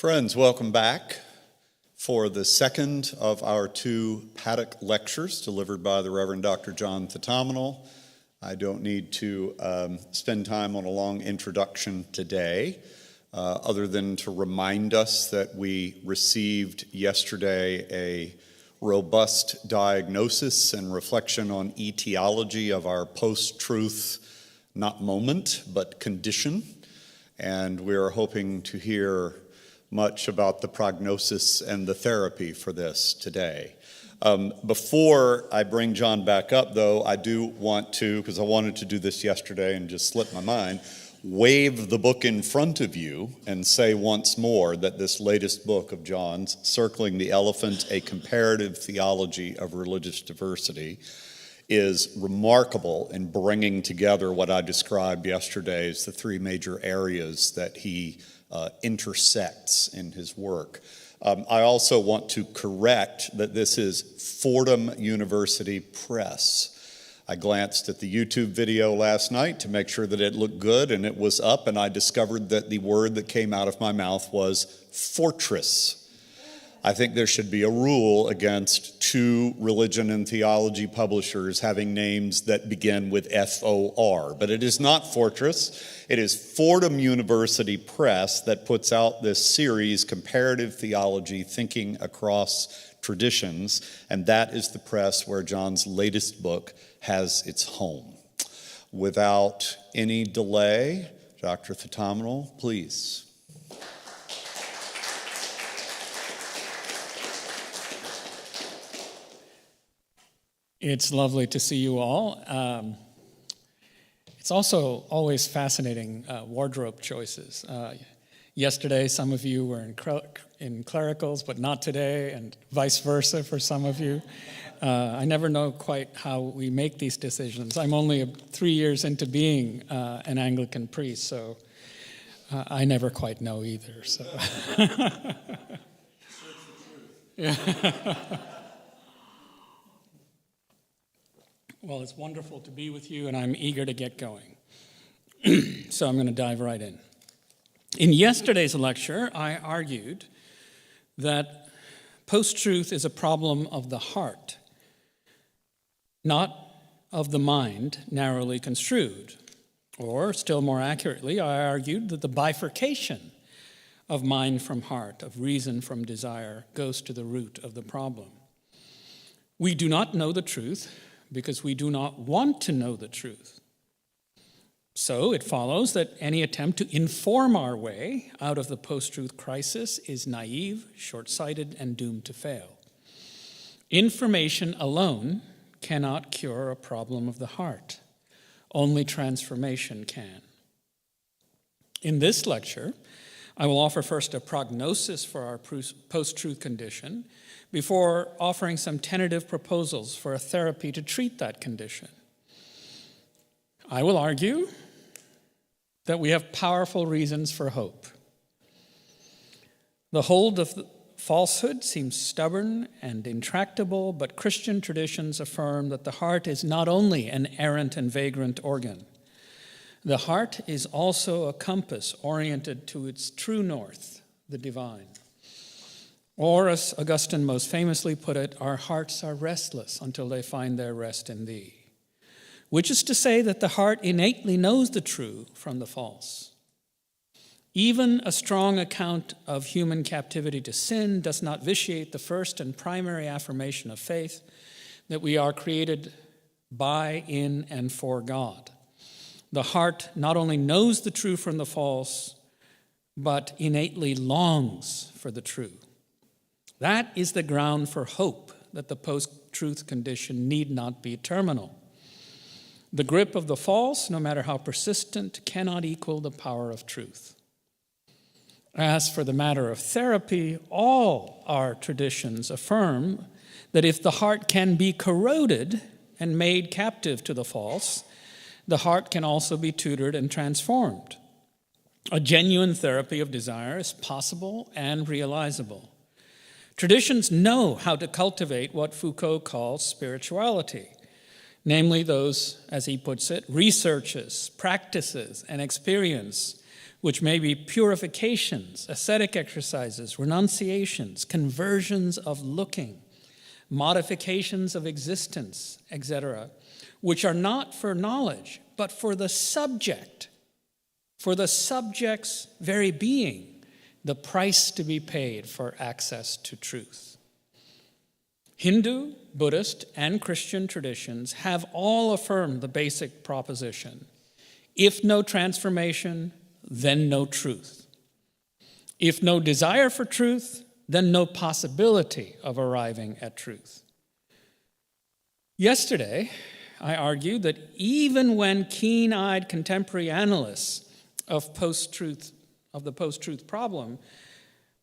Friends, welcome back for the second of our two Paddock Lectures delivered by the Reverend Dr. John Thetomenal. I don't need to spend time on a long introduction today, other than to remind us that we received yesterday a robust diagnosis and reflection on etiology of our post-truth, not moment, but condition. And we are hoping to hear much about the prognosis and the therapy for this today. Before I bring John back up, though, I do want to, because I wanted to do this yesterday and just slipped my mind, wave the book in front of you and say once more that this latest book of John's, Circling the Elephant, A Comparative Theology of Religious Diversity, is remarkable in bringing together what I described yesterday as the three major areas that he intersects in his work. I also want to correct that this is Fordham University Press. I glanced at the YouTube video last night to make sure that it looked good, and it was up, and I discovered that the word that came out of my mouth was fortress. I think there should be a rule against two religion and theology publishers having names that begin with F-O-R, but it is not Fortress. It is Fordham University Press that puts out this series, Comparative Theology, Thinking Across Traditions, and that is the press where John's latest book has its home. Without any delay, Dr. Thetomenal, please. It's lovely to see you all. It's also always fascinating wardrobe choices. Yesterday, some of you were in clericals, but not today, and vice versa for some of you. I never know quite how we make these decisions. I'm only 3 years into being an Anglican priest, so I never quite know either. So. Yeah. Well, it's wonderful to be with you, and I'm eager to get going. So I'm going to dive right in. In yesterday's lecture, I argued that post-truth is a problem of the heart, not of the mind narrowly construed. Or, still more accurately, I argued that the bifurcation of mind from heart, of reason from desire, goes to the root of the problem. We do not know the truth because we do not want to know the truth. So it follows that any attempt to inform our way out of the post-truth crisis is naive, short-sighted, and doomed to fail. Information alone cannot cure a problem of the heart. Only transformation can. In this lecture, I will offer first a prognosis for our post-truth condition before offering some tentative proposals for a therapy to treat that condition. I will argue that we have powerful reasons for hope. The hold of falsehood seems stubborn and intractable, but Christian traditions affirm that the heart is not only an errant and vagrant organ. The heart is also a compass oriented to its true north, the divine. Or, as Augustine most famously put it, our hearts are restless until they find their rest in thee. Which is to say that the heart innately knows the true from the false. Even a strong account of human captivity to sin does not vitiate the first and primary affirmation of faith that we are created by, in, and for God. The heart not only knows the true from the false, but innately longs for the true. That is the ground for hope that the post-truth condition need not be terminal. The grip of the false, no matter how persistent, cannot equal the power of truth. As for the matter of therapy, all our traditions affirm that if the heart can be corroded and made captive to the false, the heart can also be tutored and transformed. A genuine therapy of desire is possible and realizable. Traditions know how to cultivate what Foucault calls spirituality, namely those, as he puts it, researches, practices, and experience which may be purifications, ascetic exercises, renunciations, conversions of looking, modifications of existence, etc., which are not for knowledge, but for the subject, for the subject's very being, the price to be paid for access to truth. Hindu, Buddhist, and Christian traditions have all affirmed the basic proposition: if no transformation, then no truth. If no desire for truth, then no possibility of arriving at truth. Yesterday, I argued that even when keen-eyed contemporary analysts of the post-truth problem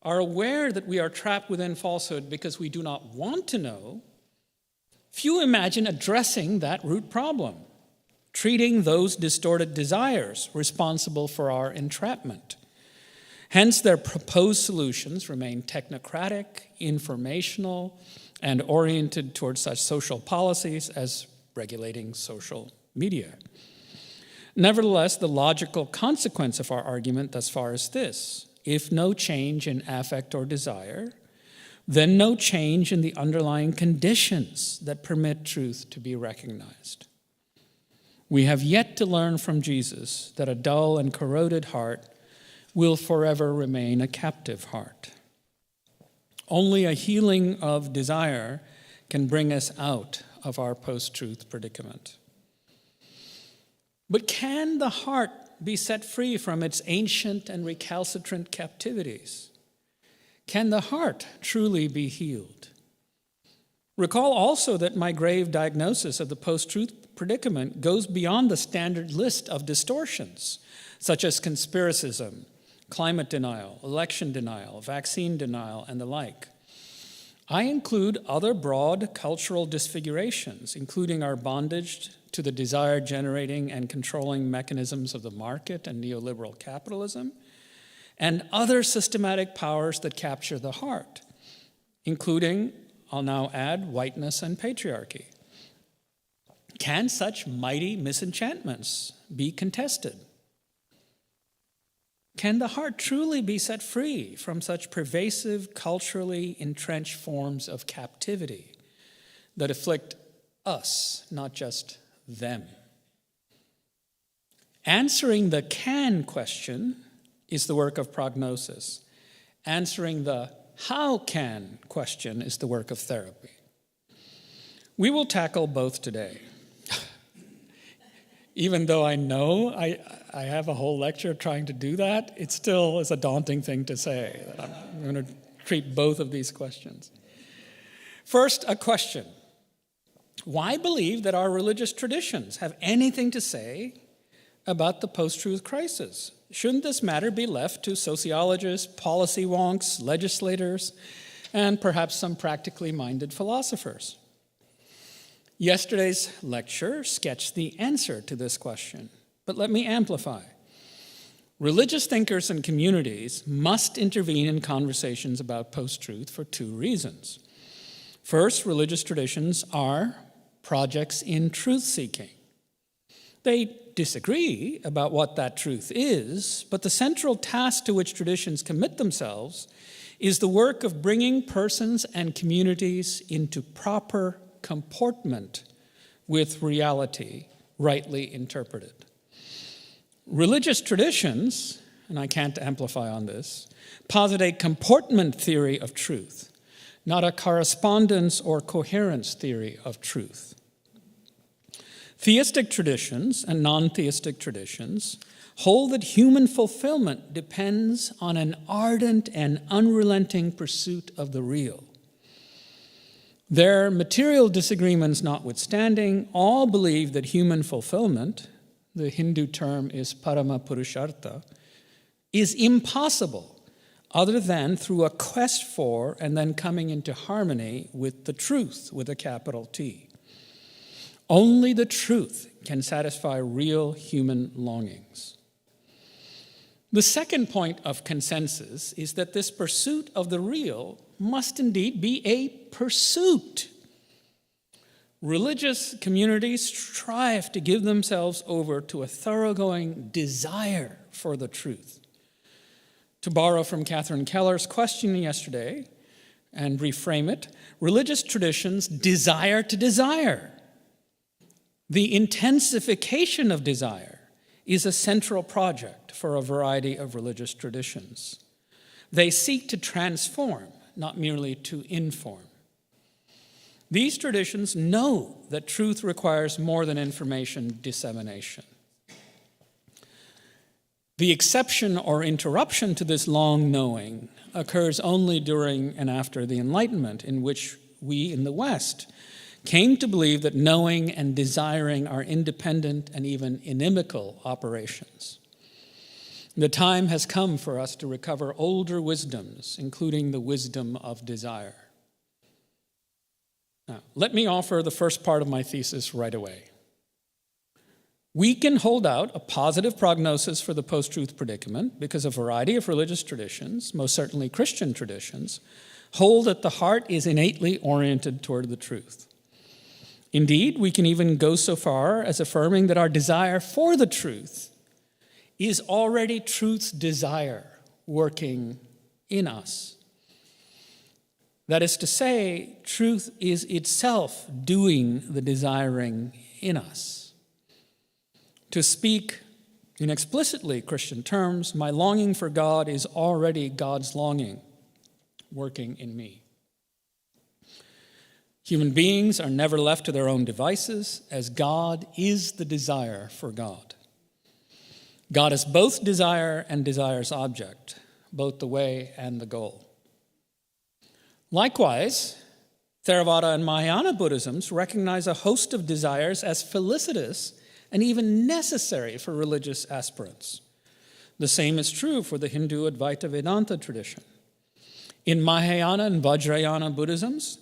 are aware that we are trapped within falsehood because we do not want to know, few imagine addressing that root problem, treating those distorted desires responsible for our entrapment. Hence, their proposed solutions remain technocratic, informational, and oriented towards such social policies as regulating social media. Nevertheless, the logical consequence of our argument thus far is this: if no change in affect or desire, then no change in the underlying conditions that permit truth to be recognized. We have yet to learn from Jesus that a dull and corroded heart will forever remain a captive heart. Only a healing of desire can bring us out of our post-truth predicament. But can the heart be set free from its ancient and recalcitrant captivities? Can the heart truly be healed? Recall also that my grave diagnosis of the post-truth predicament goes beyond the standard list of distortions, such as conspiracism, climate denial, election denial, vaccine denial, and the like. I include other broad cultural disfigurations, including our bondage to the desire-generating and controlling mechanisms of the market and neoliberal capitalism, and other systematic powers that capture the heart, including, I'll now add, whiteness and patriarchy. Can such mighty misenchantments be contested? Can the heart truly be set free from such pervasive, culturally entrenched forms of captivity that afflict us, not just them? Answering the can question is the work of prognosis. Answering the how can question is the work of therapy. We will tackle both today. Even though I know I have a whole lecture trying to do that, it still is a daunting thing to say. I'm going to treat both of these questions. First, a question. Why believe that our religious traditions have anything to say about the post-truth crisis? Shouldn't this matter be left to sociologists, policy wonks, legislators, and perhaps some practically minded philosophers? Yesterday's lecture sketched the answer to this question, but let me amplify. Religious thinkers and communities must intervene in conversations about post-truth for two reasons. First, religious traditions are projects in truth-seeking. They disagree about what that truth is, but the central task to which traditions commit themselves is the work of bringing persons and communities into proper comportment with reality, rightly interpreted. Religious traditions, and I can't amplify on this, posit a comportment theory of truth, not a correspondence or coherence theory of truth. Theistic traditions and non-theistic traditions hold that human fulfillment depends on an ardent and unrelenting pursuit of the real. Their material disagreements notwithstanding, all believe that human fulfillment, the Hindu term is parama purushartha, is impossible other than through a quest for and then coming into harmony with the truth with a capital T. Only the truth can satisfy real human longings. The second point of consensus is that this pursuit of the real must indeed be a pursuit. Religious communities strive to give themselves over to a thoroughgoing desire for the truth. To borrow from Catherine Keller's question yesterday and reframe it, religious traditions desire to desire. The intensification of desire is a central project for a variety of religious traditions. They seek to transform, not merely to inform. These traditions know that truth requires more than information dissemination. The exception or interruption to this long knowing occurs only during and after the Enlightenment, in which we in the West came to believe that knowing and desiring are independent and even inimical operations. The time has come for us to recover older wisdoms, including the wisdom of desire. Now, let me offer the first part of my thesis right away. We can hold out a positive prognosis for the post-truth predicament because a variety of religious traditions, most certainly Christian traditions, hold that the heart is innately oriented toward the truth. Indeed, we can even go so far as affirming that our desire for the truth is already truth's desire working in us. That is to say, truth is itself doing the desiring in us. To speak in explicitly Christian terms, my longing for God is already God's longing working in me. Human beings are never left to their own devices, as God is the desire for God. God is both desire and desire's object, both the way and the goal. Likewise, Theravada and Mahayana Buddhisms recognize a host of desires as felicitous and even necessary for religious aspirants. The same is true for the Hindu Advaita Vedanta tradition. In Mahayana and Vajrayana Buddhisms,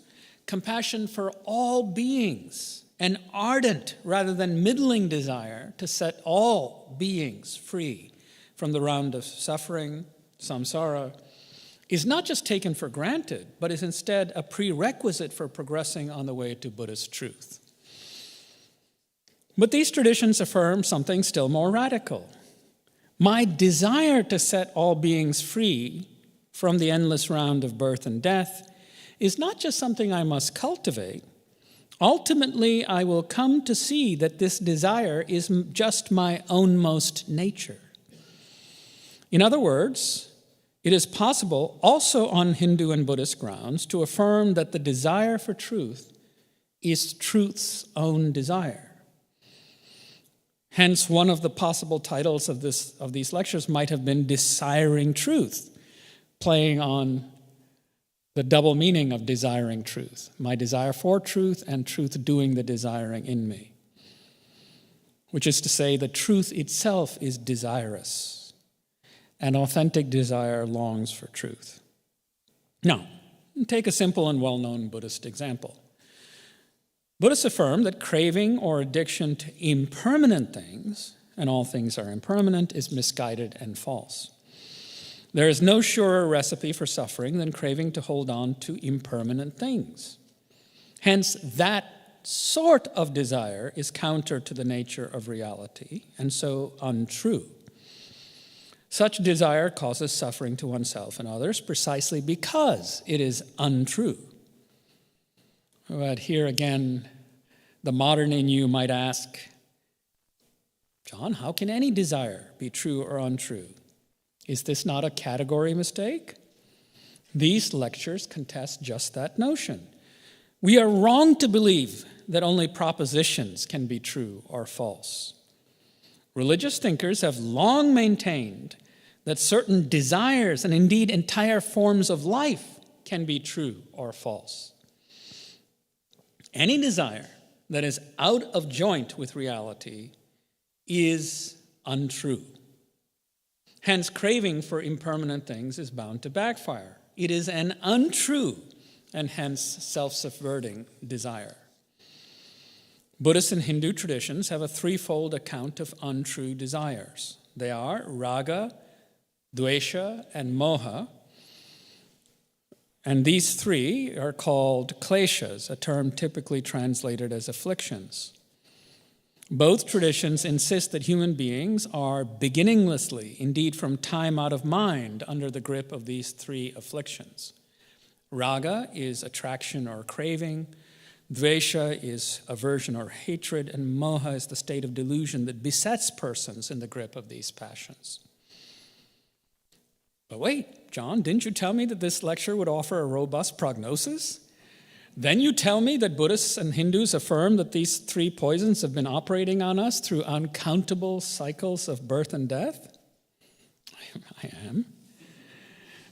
compassion for all beings, an ardent rather than middling desire to set all beings free from the round of suffering, samsara, is not just taken for granted, but is instead a prerequisite for progressing on the way to Buddhist truth. But these traditions affirm something still more radical. My desire to set all beings free from the endless round of birth and death is not just something I must cultivate. Ultimately, I will come to see that this desire is just my ownmost nature. In other words, it is possible, also on Hindu and Buddhist grounds, to affirm that the desire for truth is truth's own desire. Hence, one of the possible titles of these lectures might have been Desiring Truth, playing on the double meaning of desiring truth, my desire for truth and truth doing the desiring in me, which is to say the truth itself is desirous, and authentic desire longs for truth. Now, take a simple and well-known Buddhist example. Buddhists affirm that craving or addiction to impermanent things, and all things are impermanent, is misguided and false. There is no surer recipe for suffering than craving to hold on to impermanent things. Hence, that sort of desire is counter to the nature of reality, and so untrue. Such desire causes suffering to oneself and others precisely because it is untrue. But here again, the modern in you might ask, John, how can any desire be true or untrue? Is this not a category mistake? These lectures contest just that notion. We are wrong to believe that only propositions can be true or false. Religious thinkers have long maintained that certain desires and indeed entire forms of life can be true or false. Any desire that is out of joint with reality is untrue. Hence, craving for impermanent things is bound to backfire. It is an untrue and hence self-subverting desire. Buddhist and Hindu traditions have a threefold account of untrue desires. They are raga, dvesha, and moha. And these three are called kleshas, a term typically translated as afflictions. Both traditions insist that human beings are beginninglessly, indeed from time out of mind, under the grip of these three afflictions. Raga is attraction or craving, Dvesha is aversion or hatred, and Moha is the state of delusion that besets persons in the grip of these passions. But wait, John, didn't you tell me that this lecture would offer a robust prognosis? Then you tell me that Buddhists and Hindus affirm that these three poisons have been operating on us through uncountable cycles of birth and death? I am.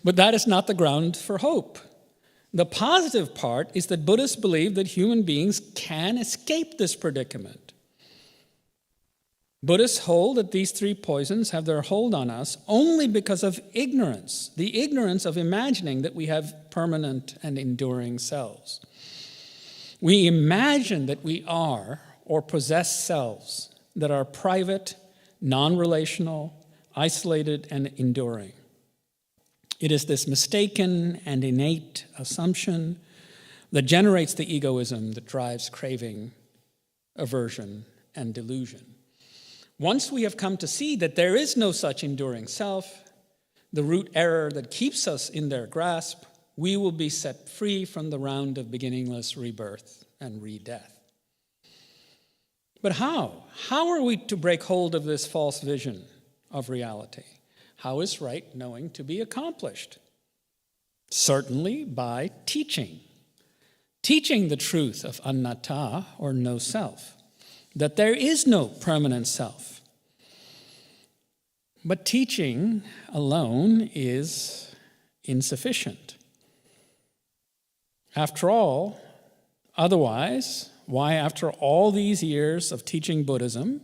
But that is not the ground for hope. The positive part is that Buddhists believe that human beings can escape this predicament. Buddhists hold that these three poisons have their hold on us only because of ignorance, the ignorance of imagining that we have permanent and enduring selves. We imagine that we are or possess selves that are private, non-relational, isolated, and enduring. It is this mistaken and innate assumption that generates the egoism that drives craving, aversion, and delusion. Once we have come to see that there is no such enduring self, the root error that keeps us in their grasp, we will be set free from the round of beginningless rebirth and re-death. But how? How are we to break hold of this false vision of reality? How is right knowing to be accomplished? Certainly by teaching. Teaching the truth of anatta, or no self, that there is no permanent self. But teaching alone is insufficient. After all, otherwise, why after all these years of teaching Buddhism,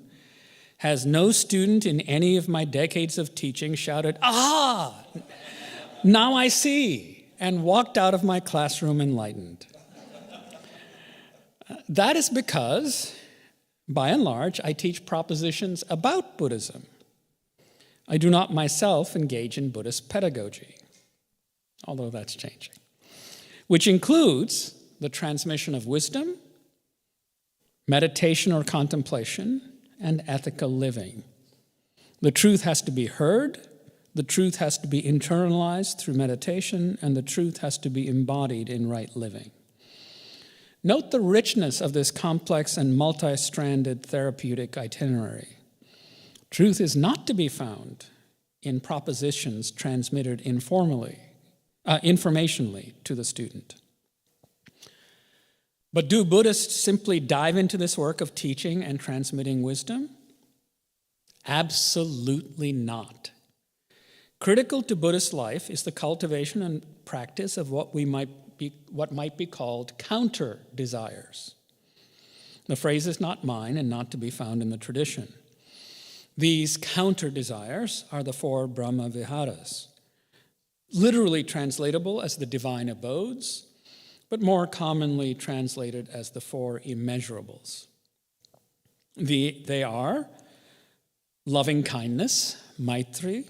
has no student in any of my decades of teaching shouted, "Ah, now I see," and walked out of my classroom enlightened? That is because, by and large, I teach propositions about Buddhism. I do not myself engage in Buddhist pedagogy, although that's changing, which includes the transmission of wisdom, meditation or contemplation, and ethical living. The truth has to be heard, the truth has to be internalized through meditation, and the truth has to be embodied in right living. Note the richness of this complex and multi-stranded therapeutic itinerary. Truth is not to be found in propositions transmitted informationally to the student. But do Buddhists simply dive into this work of teaching and transmitting wisdom? Absolutely not. Critical to Buddhist life is the cultivation and practice of what might be called counter desires. The phrase is not mine and not to be found in the tradition. These counter desires are the 4 Brahma Viharas, literally translatable as the divine abodes, but more commonly translated as the 4 immeasurables. They are loving kindness, maitri,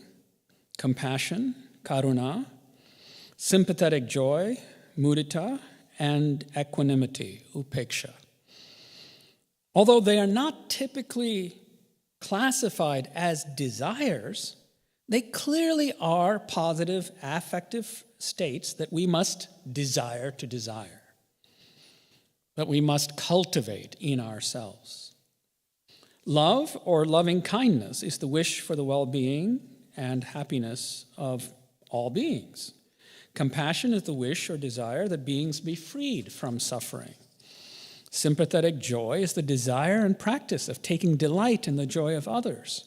compassion, karuna, sympathetic joy, mudita, and equanimity, upeksha. Although they are not typically classified as desires, they clearly are positive affective states that we must desire to desire, that we must cultivate in ourselves. Love or loving kindness is the wish for the well-being and happiness of all beings. Compassion is the wish or desire that beings be freed from suffering. Sympathetic joy is the desire and practice of taking delight in the joy of others.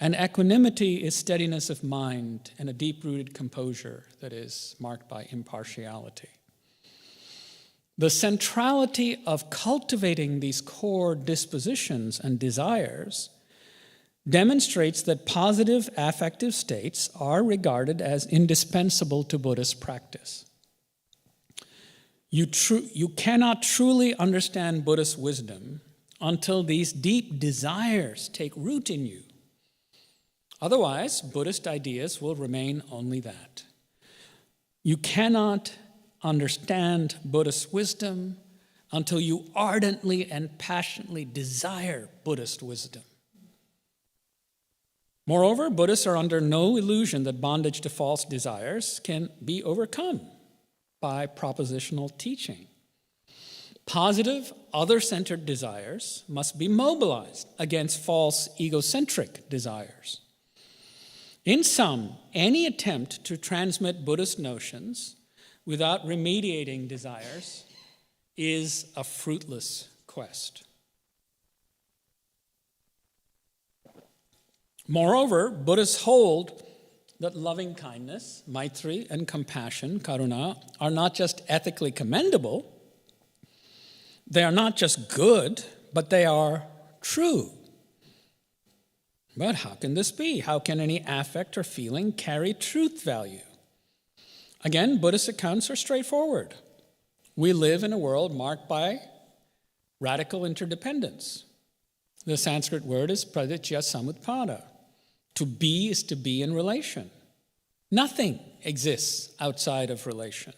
And equanimity is steadiness of mind and a deep-rooted composure that is marked by impartiality. The centrality of cultivating these core dispositions and desires demonstrates that positive affective states are regarded as indispensable to Buddhist practice. You cannot truly understand Buddhist wisdom until these deep desires take root in you. Otherwise, Buddhist ideas will remain only that. You cannot understand Buddhist wisdom until you ardently and passionately desire Buddhist wisdom. Moreover, Buddhists are under no illusion that bondage to false desires can be overcome by propositional teaching. Positive, other-centered desires must be mobilized against false, egocentric desires. In sum, any attempt to transmit Buddhist notions without remediating desires is a fruitless quest. Moreover, Buddhists hold that loving kindness, maitri, and compassion, karuna, are not just ethically commendable, they are not just good, but they are true. But how can this be? How can any affect or feeling carry truth value? Again, Buddhist accounts are straightforward. We live in a world marked by radical interdependence. The Sanskrit word is praditya samutpada. To be is to be in relation. Nothing exists outside of relation.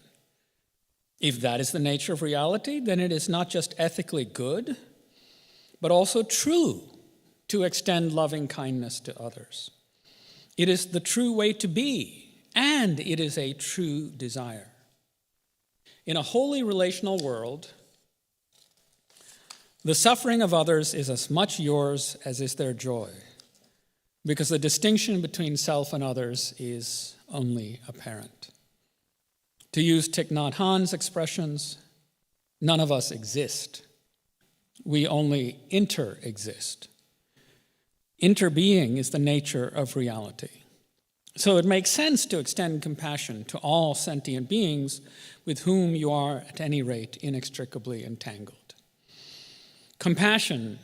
If that is the nature of reality, then it is not just ethically good, but also true to extend loving kindness to others. It is the true way to be, and it is a true desire. In a wholly relational world, the suffering of others is as much yours as is their joy, because the distinction between self and others is only apparent. To use Thich Nhat Hanh's expressions, none of us exist. We only inter-exist. Interbeing is the nature of reality. So it makes sense to extend compassion to all sentient beings with whom you are, at any rate, inextricably entangled. Compassion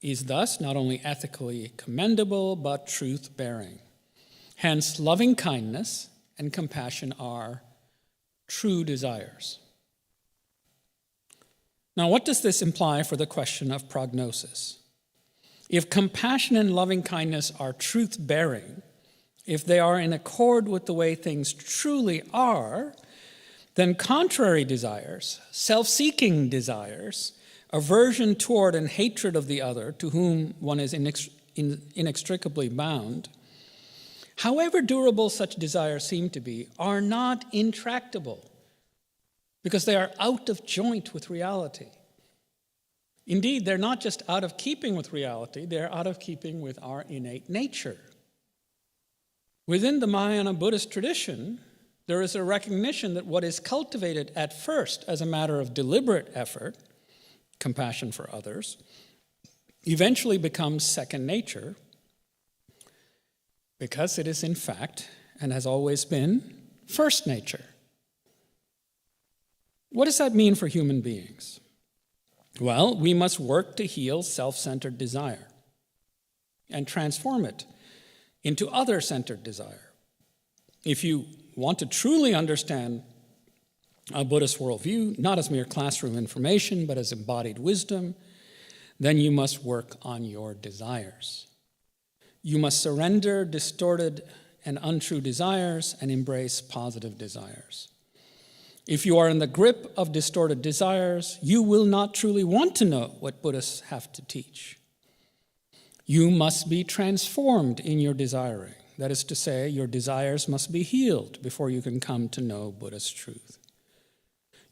is thus not only ethically commendable, but truth-bearing. Hence, loving kindness and compassion are true desires. Now, what does this imply for the question of prognosis? If compassion and loving kindness are truth-bearing, if they are in accord with the way things truly are, then contrary desires, self-seeking desires, aversion toward and hatred of the other to whom one is inextricably bound, however durable such desires seem to be, are not intractable because they are out of joint with reality. Indeed, they're not just out of keeping with reality, they're out of keeping with our innate nature. Within the Mahayana Buddhist tradition, there is a recognition that what is cultivated at first as a matter of deliberate effort, compassion for others, eventually becomes second nature because it is in fact, and has always been, first nature. What does that mean for human beings? Well, we must work to heal self-centered desire and transform it into other-centered desire. If you want to truly understand a Buddhist worldview, not as mere classroom information, but as embodied wisdom, then you must work on your desires. You must surrender distorted and untrue desires and embrace positive desires. If you are in the grip of distorted desires, you will not truly want to know what Buddhists have to teach. You must be transformed in your desiring. That is to say, your desires must be healed before you can come to know Buddhist truth.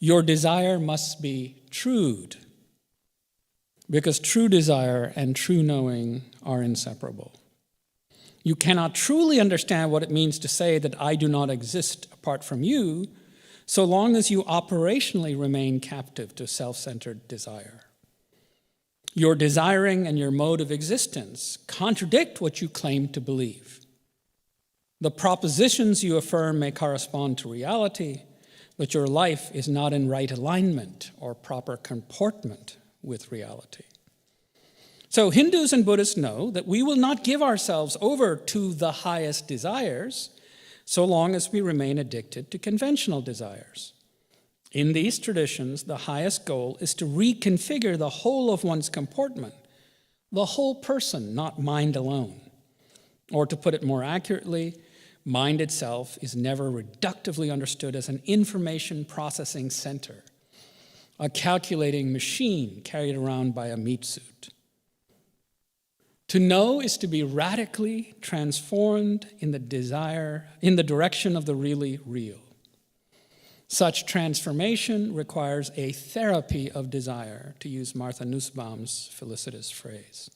Your desire must be trued, because true desire and true knowing are inseparable. You cannot truly understand what it means to say that I do not exist apart from you, so long as you operationally remain captive to self-centered desire. Your desiring and your mode of existence contradict what you claim to believe. The propositions you affirm may correspond to reality, but your life is not in right alignment or proper comportment with reality. So Hindus and Buddhists know that we will not give ourselves over to the highest desires so long as we remain addicted to conventional desires. In these traditions, the highest goal is to reconfigure the whole of one's comportment, the whole person, not mind alone. Or to put it more accurately, mind itself is never reductively understood as an information processing center. a calculating machine carried around by a meat suit. To know is to be radically transformed in the direction of the really real. Such transformation requires a therapy of desire, to use Martha Nussbaum's felicitous phrase.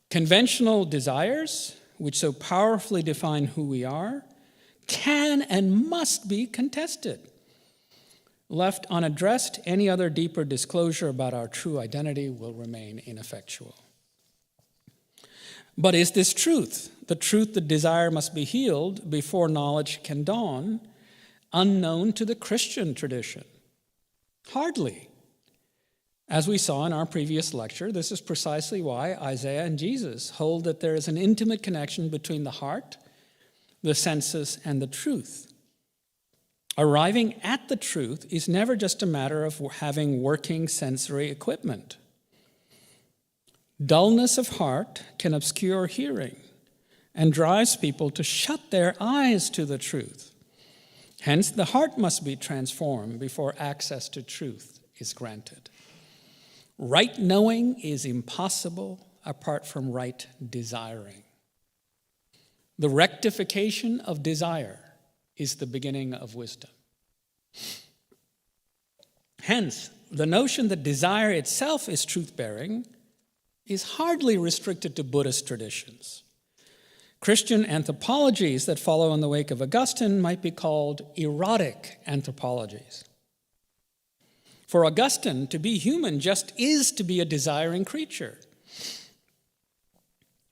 Conventional desires, which so powerfully define who we are, can and must be contested. Left unaddressed, any other deeper disclosure about our true identity will remain ineffectual. But is this truth, the truth that desire must be healed before knowledge can dawn, unknown to the Christian tradition? Hardly. As we saw in our previous lecture, this is precisely why Isaiah and Jesus hold that there is an intimate connection between the heart, the senses, and the truth. Arriving at the truth is never just a matter of having working sensory equipment. Dullness of heart can obscure hearing and drives people to shut their eyes to the truth. Hence, the heart must be transformed before access to truth is granted. Right knowing is impossible apart from right desiring. The rectification of desire is the beginning of wisdom. Hence, the notion that desire itself is truth-bearing is hardly restricted to Buddhist traditions. Christian anthropologies that follow in the wake of Augustine might be called erotic anthropologies. For Augustine, to be human just is to be a desiring creature.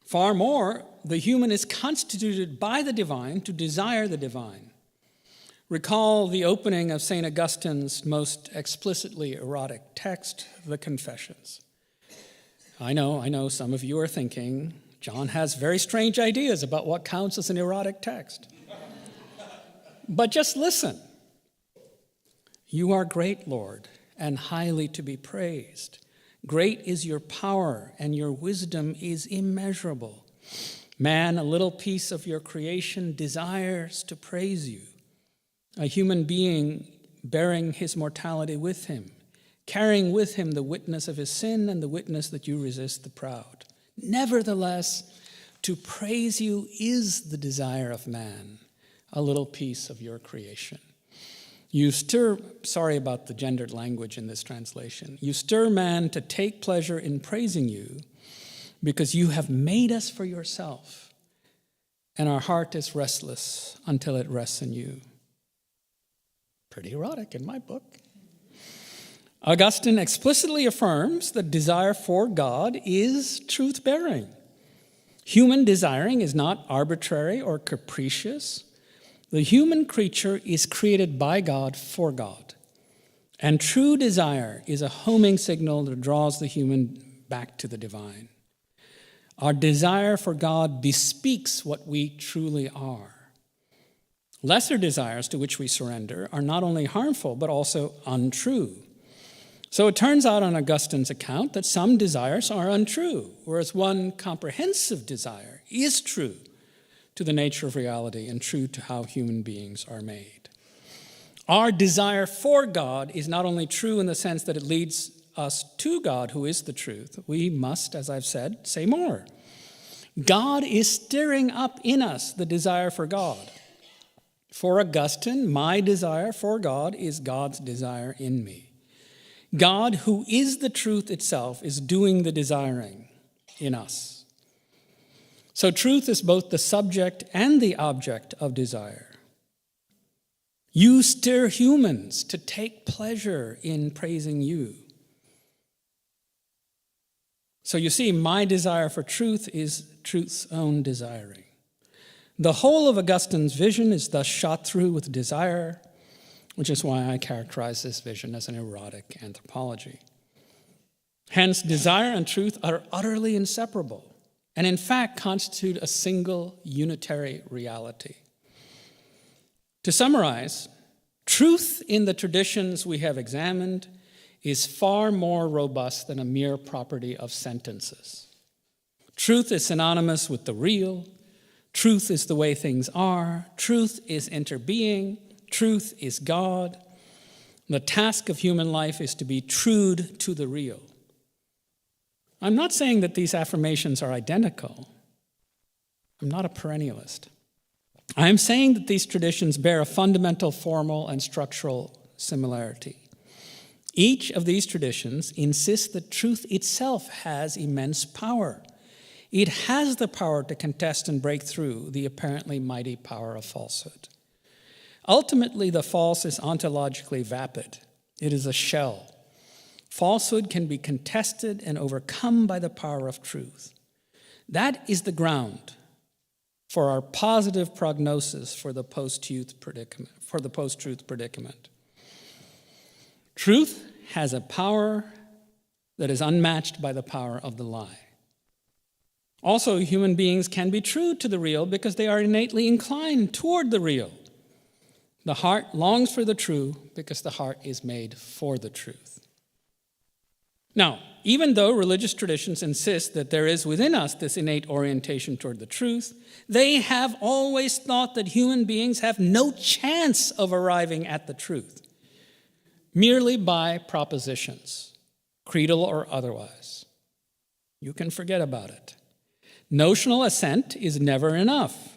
Far more, the human is constituted by the divine to desire the divine. Recall the opening of St. Augustine's most explicitly erotic text, the Confessions. I know, some of you are thinking, John has very strange ideas about what counts as an erotic text. But just listen. You are great, Lord, and highly to be praised. Great is your power, and your wisdom is immeasurable. Man, a little piece of your creation, desires to praise you. A human being bearing his mortality with him, carrying with him the witness of his sin and the witness that you resist the proud. Nevertheless, to praise you is the desire of man, a little piece of your creation. You stir, sorry about the gendered language in this translation, you stir man to take pleasure in praising you because you have made us for yourself, and our heart is restless until it rests in you. Pretty erotic in my book. Augustine explicitly affirms that desire for God is truth-bearing. Human desiring is not arbitrary or capricious. The human creature is created by God for God. And true desire is a homing signal that draws the human back to the divine. Our desire for God bespeaks what we truly are. Lesser desires to which we surrender are not only harmful, but also untrue. So it turns out on Augustine's account that some desires are untrue, whereas one comprehensive desire is true to the nature of reality and true to how human beings are made. Our desire for God is not only true in the sense that it leads us to God, who is the truth. We must, as I've said, say more. God is stirring up in us the desire for God. For Augustine, my desire for God is God's desire in me. God, who is the truth itself, is doing the desiring in us. So truth is both the subject and the object of desire. You stir humans to take pleasure in praising you. So you see, my desire for truth is truth's own desiring. The whole of Augustine's vision is thus shot through with desire, which is why I characterize this vision as an erotic anthropology. Hence, desire and truth are utterly inseparable, and in fact constitute a single unitary reality. To summarize, truth in the traditions we have examined is far more robust than a mere property of sentences. Truth is synonymous with the real. Truth is the way things are. Truth is interbeing. Truth is God. The task of human life is to be true to the real. I'm not saying that these affirmations are identical. I'm not a perennialist. I'm saying that these traditions bear a fundamental formal and structural similarity. Each of these traditions insists that truth itself has immense power. It has the power to contest and break through the apparently mighty power of falsehood. Ultimately, the false is ontologically vapid. It is a shell. Falsehood can be contested and overcome by the power of truth. That is the ground for our positive prognosis for the post-truth predicament. Truth has a power that is unmatched by the power of the lie. Also, human beings can be true to the real because they are innately inclined toward the real. The heart longs for the true because the heart is made for the truth. Now, even though religious traditions insist that there is within us this innate orientation toward the truth, they have always thought that human beings have no chance of arriving at the truth, merely by propositions, creedal or otherwise. You can forget about it. Notional assent is never enough,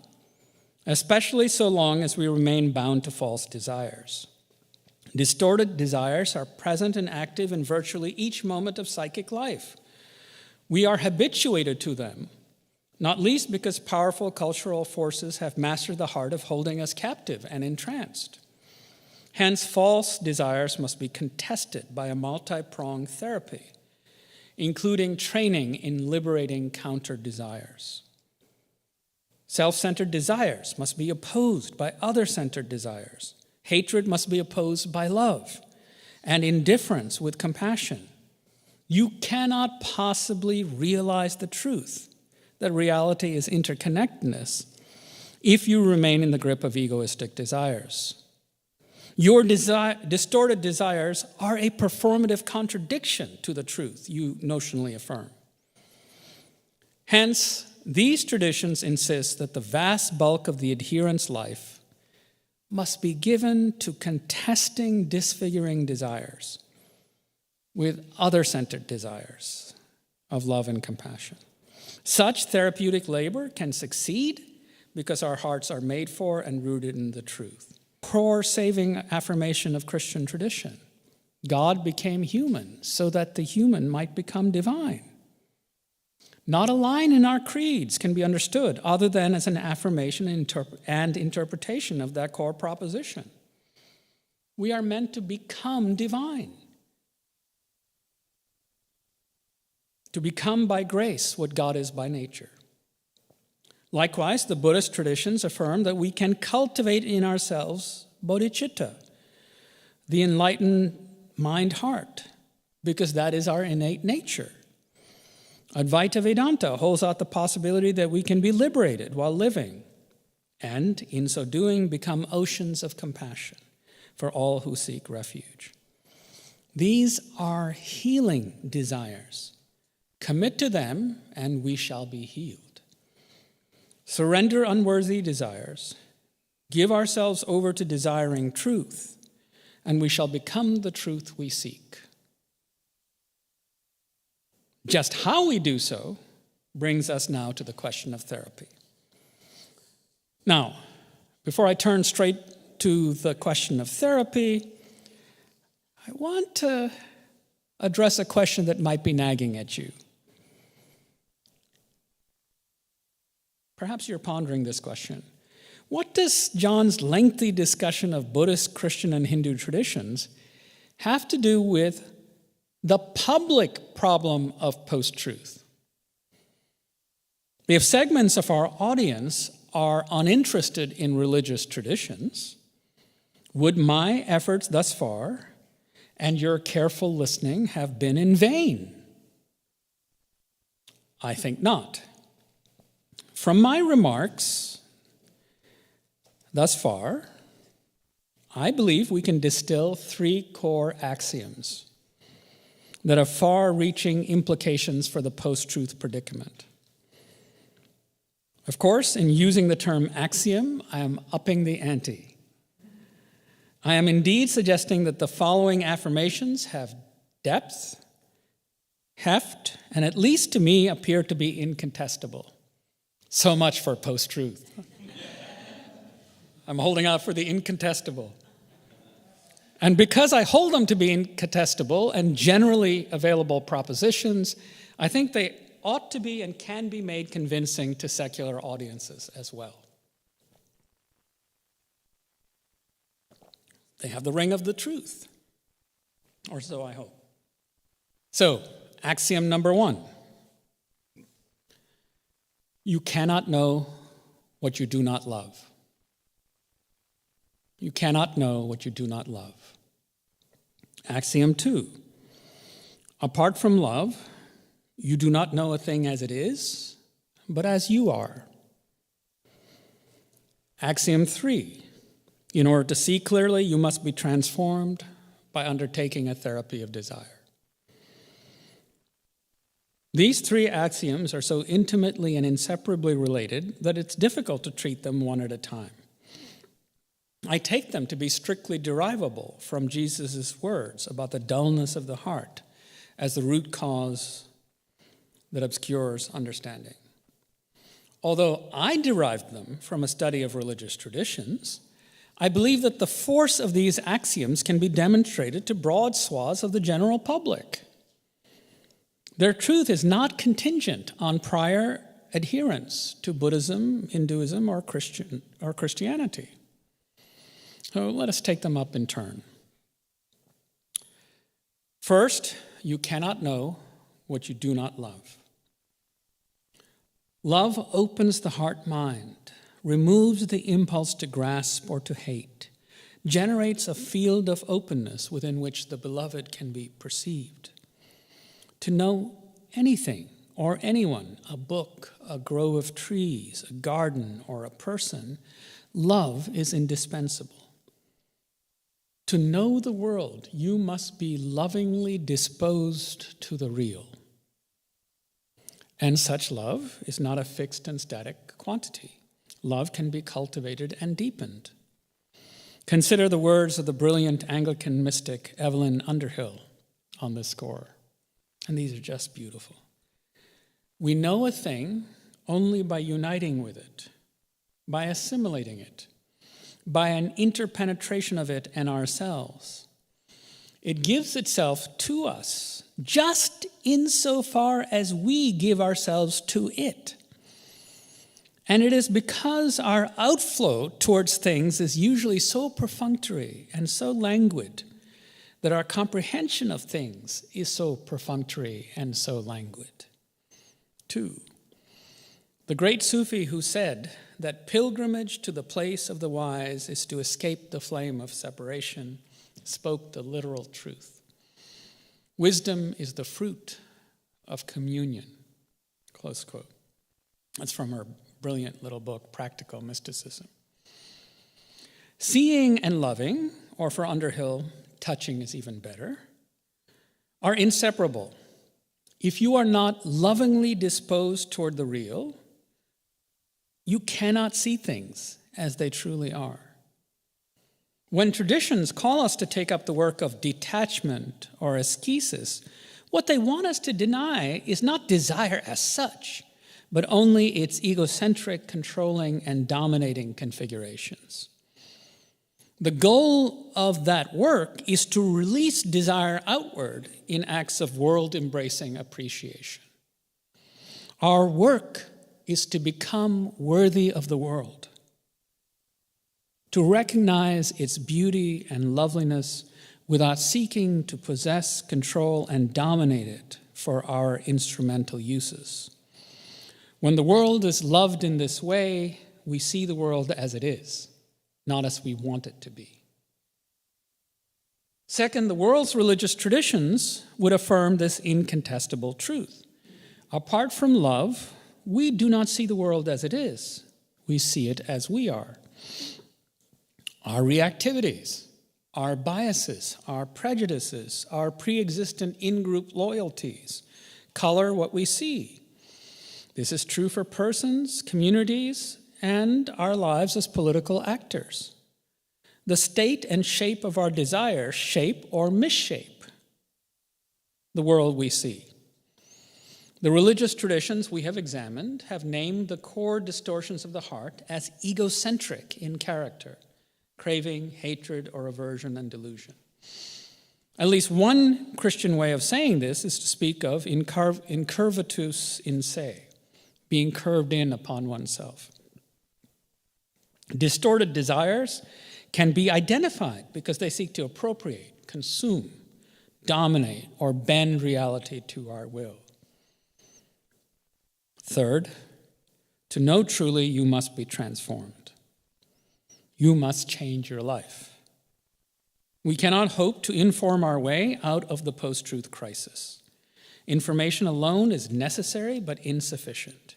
especially so long as we remain bound to false desires. Distorted desires are present and active in virtually each moment of psychic life. We are habituated to them, not least because powerful cultural forces have mastered the heart of holding us captive and entranced. Hence, false desires must be contested by a multi-pronged therapy, including training in liberating counter-desires. Self-centered desires must be opposed by other-centered desires. Hatred must be opposed by love, and indifference with compassion. You cannot possibly realize the truth that reality is interconnectedness if you remain in the grip of egoistic desires. Your distorted desires are a performative contradiction to the truth you notionally affirm. Hence, these traditions insist that the vast bulk of the adherent's life must be given to contesting disfiguring desires with other-centered desires of love and compassion. Such therapeutic labor can succeed because our hearts are made for and rooted in the truth. Core saving affirmation of Christian tradition: God became human so that the human might become divine. Not a line in our creeds can be understood other than as an affirmation and interpretation of that core proposition. We are meant to become divine, to become by grace what God is by nature. Likewise, the Buddhist traditions affirm that we can cultivate in ourselves bodhicitta, the enlightened mind-heart, because that is our innate nature. Advaita Vedanta holds out the possibility that we can be liberated while living, and in so doing become oceans of compassion for all who seek refuge. These are healing desires. Commit to them, and we shall be healed. Surrender unworthy desires. Give ourselves over to desiring truth, and we shall become the truth we seek. Just how we do so brings us now to the question of therapy. Now, before I turn straight to the question of therapy, I want to address a question that might be nagging at you. Perhaps you're pondering this question. What does John's lengthy discussion of Buddhist, Christian, and Hindu traditions have to do with the public problem of post-truth? If segments of our audience are uninterested in religious traditions, would my efforts thus far and your careful listening have been in vain? I think not. From my remarks thus far, I believe we can distill 3 core axioms that have far-reaching implications for the post-truth predicament. Of course, in using the term axiom, I am upping the ante. I am indeed suggesting that the following affirmations have depth, heft, and at least to me appear to be incontestable. So much for post-truth. I'm holding out for the incontestable. And because I hold them to be incontestable and generally available propositions, I think they ought to be and can be made convincing to secular audiences as well. They have the ring of the truth, or so I hope. So, axiom number 1. You cannot know what you do not love. You cannot know what you do not love. Axiom 2. Apart from love, you do not know a thing as it is, but as you are. Axiom 3. In order to see clearly, you must be transformed by undertaking a therapy of desire. These 3 axioms are so intimately and inseparably related that it's difficult to treat them one at a time. I take them to be strictly derivable from Jesus' words about the dullness of the heart as the root cause that obscures understanding. Although I derived them from a study of religious traditions, I believe that the force of these axioms can be demonstrated to broad swaths of the general public. Their truth is not contingent on prior adherence to Buddhism, Hinduism, or Christianity. So let us take them up in turn. First, you cannot know what you do not love. Love opens the heart-mind, removes the impulse to grasp or to hate, generates a field of openness within which the beloved can be perceived. To know anything or anyone, a book, a grove of trees, a garden, or a person, love is indispensable. To know the world, you must be lovingly disposed to the real. And such love is not a fixed and static quantity. Love can be cultivated and deepened. Consider the words of the brilliant Anglican mystic Evelyn Underhill on this score. And these are just beautiful. We know a thing only by uniting with it, by assimilating it, by an interpenetration of it and ourselves. It gives itself to us just insofar as we give ourselves to it. And it is because our outflow towards things is usually so perfunctory and so languid that our comprehension of things is so perfunctory and so languid. 2. The great Sufi who said that pilgrimage to the place of the wise is to escape the flame of separation spoke the literal truth. Wisdom is the fruit of communion. Close quote. That's from her brilliant little book, Practical Mysticism. Seeing and loving, or for Underhill, touching is even better, are inseparable. If you are not lovingly disposed toward the real, you cannot see things as they truly are. When traditions call us to take up the work of detachment or ascesis, what they want us to deny is not desire as such, but only its egocentric, controlling, and dominating configurations. The goal of that work is to release desire outward in acts of world-embracing appreciation. Our work is to become worthy of the world, to recognize its beauty and loveliness without seeking to possess, control, and dominate it for our instrumental uses. When the world is loved in this way, we see the world as it is, not as we want it to be. Second, the world's religious traditions would affirm this incontestable truth. Apart from love, we do not see the world as it is. We see it as we are. Our reactivities, our biases, our prejudices, our pre-existent in-group loyalties color what we see. This is true for persons, communities, and our lives as political actors. The state and shape of our desire shape or misshape the world we see. The religious traditions we have examined have named the core distortions of the heart as egocentric in character: craving, hatred, or aversion and delusion. At least one Christian way of saying this is to speak of incurvatus in se, being curved in upon oneself. Distorted desires can be identified because they seek to appropriate, consume, dominate, or bend reality to our will. Third, to know truly, you must be transformed. You must change your life. We cannot hope to inform our way out of the post-truth crisis. Information alone is necessary but insufficient.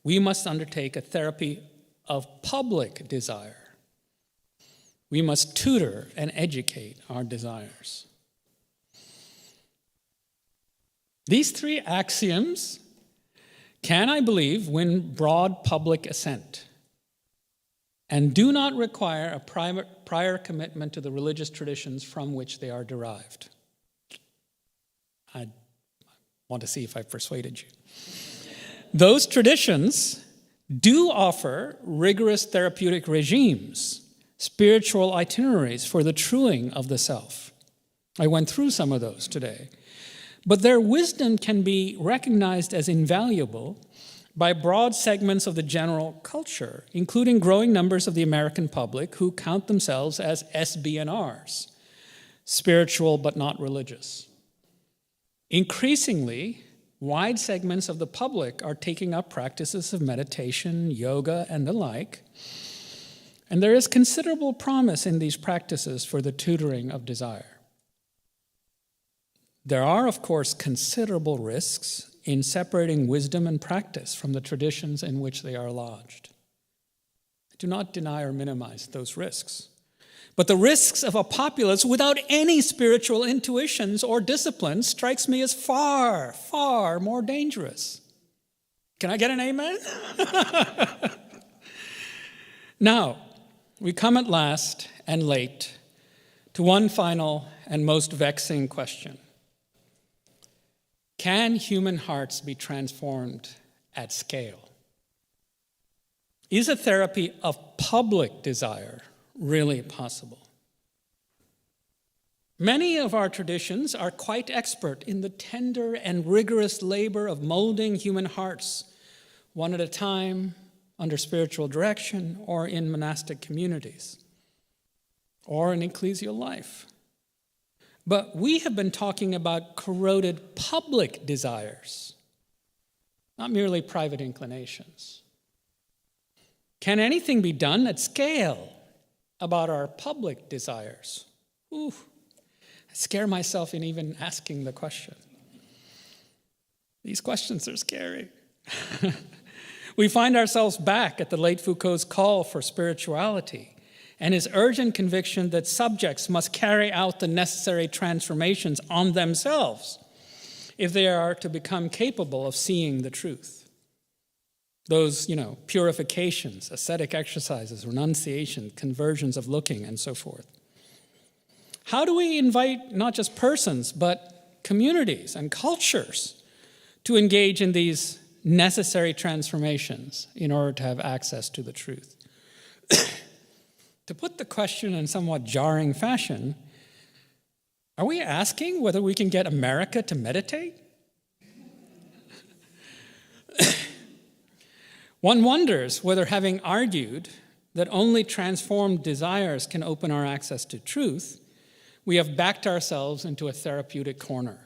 We must undertake a therapy of public desire. We must tutor and educate our desires. These three axioms can, I believe, win broad public assent and do not require a prior commitment to the religious traditions from which they are derived. I want to see if I've persuaded you. Those traditions do offer rigorous therapeutic regimes, spiritual itineraries for the truing of the self. I went through some of those today. But their wisdom can be recognized as invaluable by broad segments of the general culture, including growing numbers of the American public who count themselves as SBNRs, spiritual but not religious. Increasingly, wide segments of the public are taking up practices of meditation, yoga, and the like, and there is considerable promise in these practices for the tutoring of desire. There are, of course, considerable risks in separating wisdom and practice from the traditions in which they are lodged. I do not deny or minimize those risks. But the risks of a populace without any spiritual intuitions or disciplines strikes me as far, far more dangerous. Can I get an amen? Now, we come at last and late to one final and most vexing question. Can human hearts be transformed at scale? Is a therapy of public desire really possible? Many of our traditions are quite expert in the tender and rigorous labor of molding human hearts, one at a time, under spiritual direction, or in monastic communities, or in ecclesial life. But we have been talking about corroded public desires, not merely private inclinations. Can anything be done at scale about our public desires? I scare myself in even asking the question. These questions are scary. We find ourselves back at the late Foucault's call for spirituality and his urgent conviction that subjects must carry out the necessary transformations on themselves if they are to become capable of seeing the truth. Those, purifications, ascetic exercises, renunciation, conversions of looking, and so forth. How do we invite not just persons, but communities and cultures to engage in these necessary transformations in order to have access to the truth? To put the question in somewhat jarring fashion, are we asking whether we can get America to meditate? One wonders whether, having argued that only transformed desires can open our access to truth, we have backed ourselves into a therapeutic corner.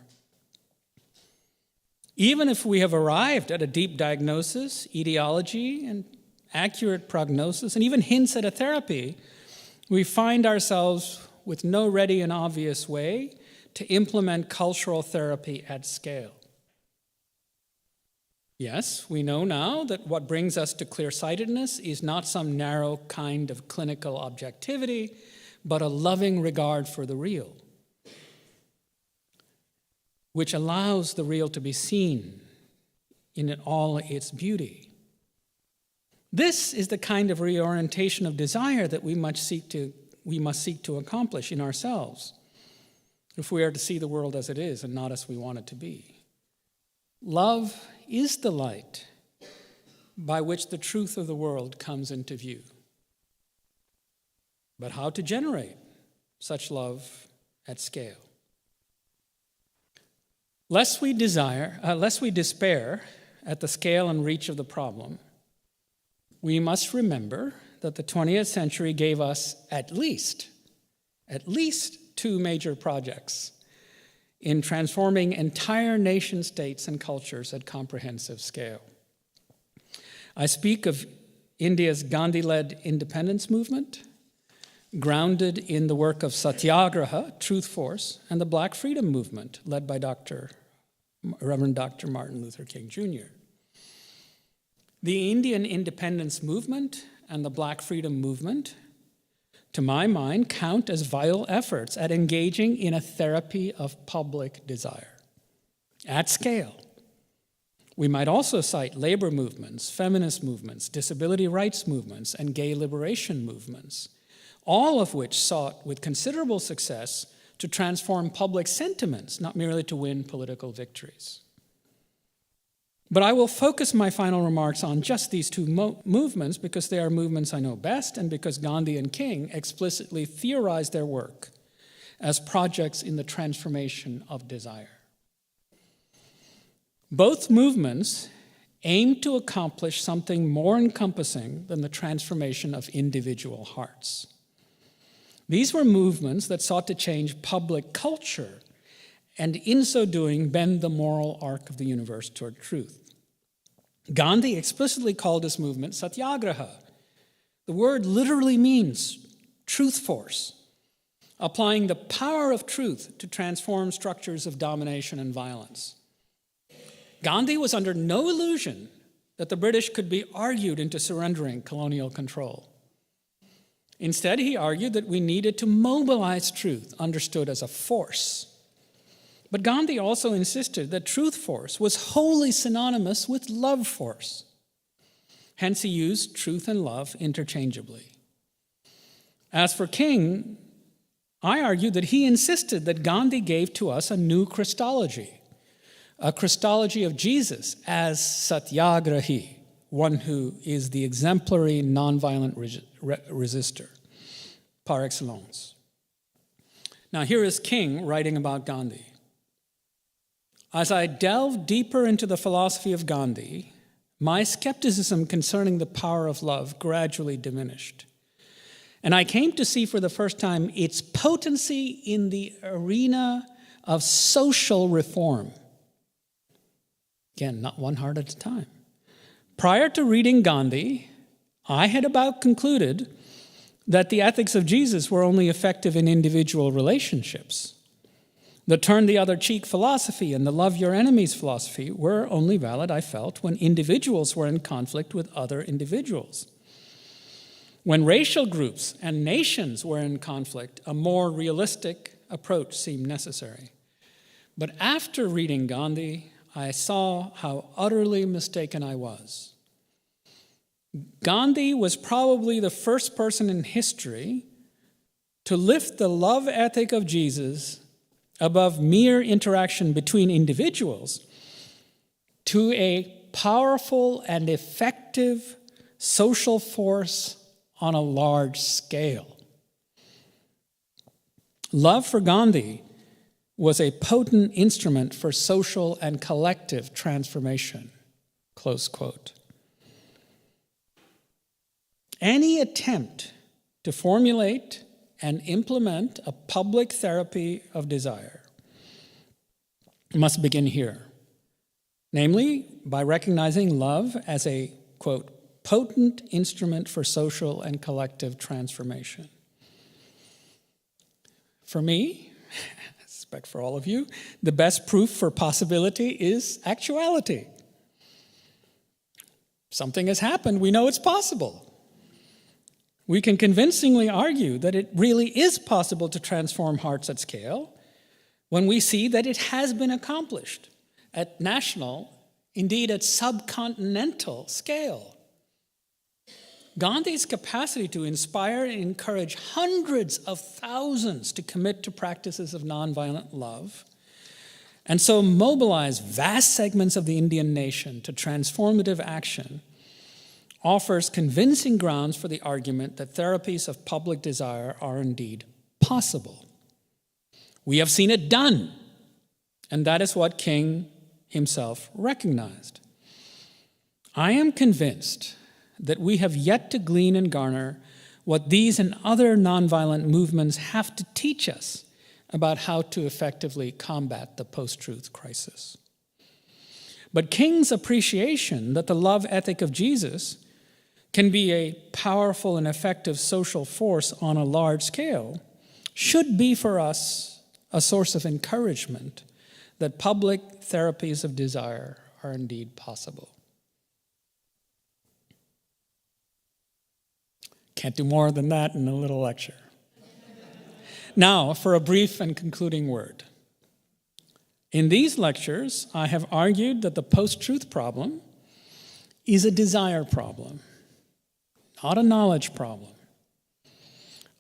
Even if we have arrived at a deep diagnosis, etiology, and accurate prognosis, and even hints at a therapy, we find ourselves with no ready and obvious way to implement cultural therapy at scale. Yes, we know now that what brings us to clear-sightedness is not some narrow kind of clinical objectivity, but a loving regard for the real, which allows the real to be seen in all its beauty. This is the kind of reorientation of desire that we must seek to we must seek to accomplish in ourselves if we are to see the world as it is and not as we want it to be. Love is the light by which the truth of the world comes into view. But how to generate such love at scale? Lest we despair at the scale and reach of the problem, we must remember that the 20th century gave us at least two major projects in transforming entire nation states and cultures at comprehensive scale. I speak of India's Gandhi-led independence movement, grounded in the work of Satyagraha, Truth Force, and the Black Freedom Movement, led by Reverend Dr. Martin Luther King Jr. The Indian independence movement and the Black Freedom Movement, to my mind, count as vital efforts at engaging in a therapy of public desire at scale. We might also cite labor movements, feminist movements, disability rights movements, and gay liberation movements, all of which sought with considerable success to transform public sentiments, not merely to win political victories. But I will focus my final remarks on just these two movements because they are movements I know best and because Gandhi and King explicitly theorized their work as projects in the transformation of desire. Both movements aim to accomplish something more encompassing than the transformation of individual hearts. These were movements that sought to change public culture and in so doing bend the moral arc of the universe toward truth. Gandhi explicitly called this movement Satyagraha. The word literally means truth force, applying the power of truth to transform structures of domination and violence. Gandhi was under no illusion that the British could be argued into surrendering colonial control. Instead, he argued that we needed to mobilize truth, understood as a force. But Gandhi also insisted that truth force was wholly synonymous with love force. Hence, he used truth and love interchangeably. As for King, I argued that he insisted that Gandhi gave to us a new Christology, a Christology of Jesus as Satyagrahi, one who is the exemplary nonviolent resistor, par excellence. Now, here is King writing about Gandhi. As I delved deeper into the philosophy of Gandhi, my skepticism concerning the power of love gradually diminished. And I came to see for the first time its potency in the arena of social reform. Again, not one heart at a time. Prior to reading Gandhi, I had about concluded that the ethics of Jesus were only effective in individual relationships. The turn the other cheek philosophy and the love your enemies philosophy were only valid, I felt, when individuals were in conflict with other individuals. When racial groups and nations were in conflict, a more realistic approach seemed necessary. But after reading Gandhi, I saw how utterly mistaken I was. Gandhi was probably the first person in history to lift the love ethic of Jesus above mere interaction between individuals to a powerful and effective social force on a large scale. Love for Gandhi was a potent instrument for social and collective transformation, close quote. Any attempt to formulate and implement a public therapy of desire must begin here, namely by recognizing love as a, quote, potent instrument for social and collective transformation. For me, I suspect for all of you, the best proof for possibility is actuality. Something has happened, we know it's possible. We can convincingly argue that it really is possible to transform hearts at scale when we see that it has been accomplished at national, indeed at subcontinental scale. Gandhi's capacity to inspire and encourage hundreds of thousands to commit to practices of nonviolent love, and so mobilize vast segments of the Indian nation to transformative action, offers convincing grounds for the argument that therapies of public desire are indeed possible. We have seen it done, and that is what King himself recognized. I am convinced that we have yet to glean and garner what these and other nonviolent movements have to teach us about how to effectively combat the post-truth crisis. But King's appreciation that the love ethic of Jesus can be a powerful and effective social force on a large scale should be for us a source of encouragement that public therapies of desire are indeed possible. Can't do more than that in a little lecture. Now, for a brief and concluding word. In these lectures, I have argued that the post-truth problem is a desire problem, not a knowledge problem.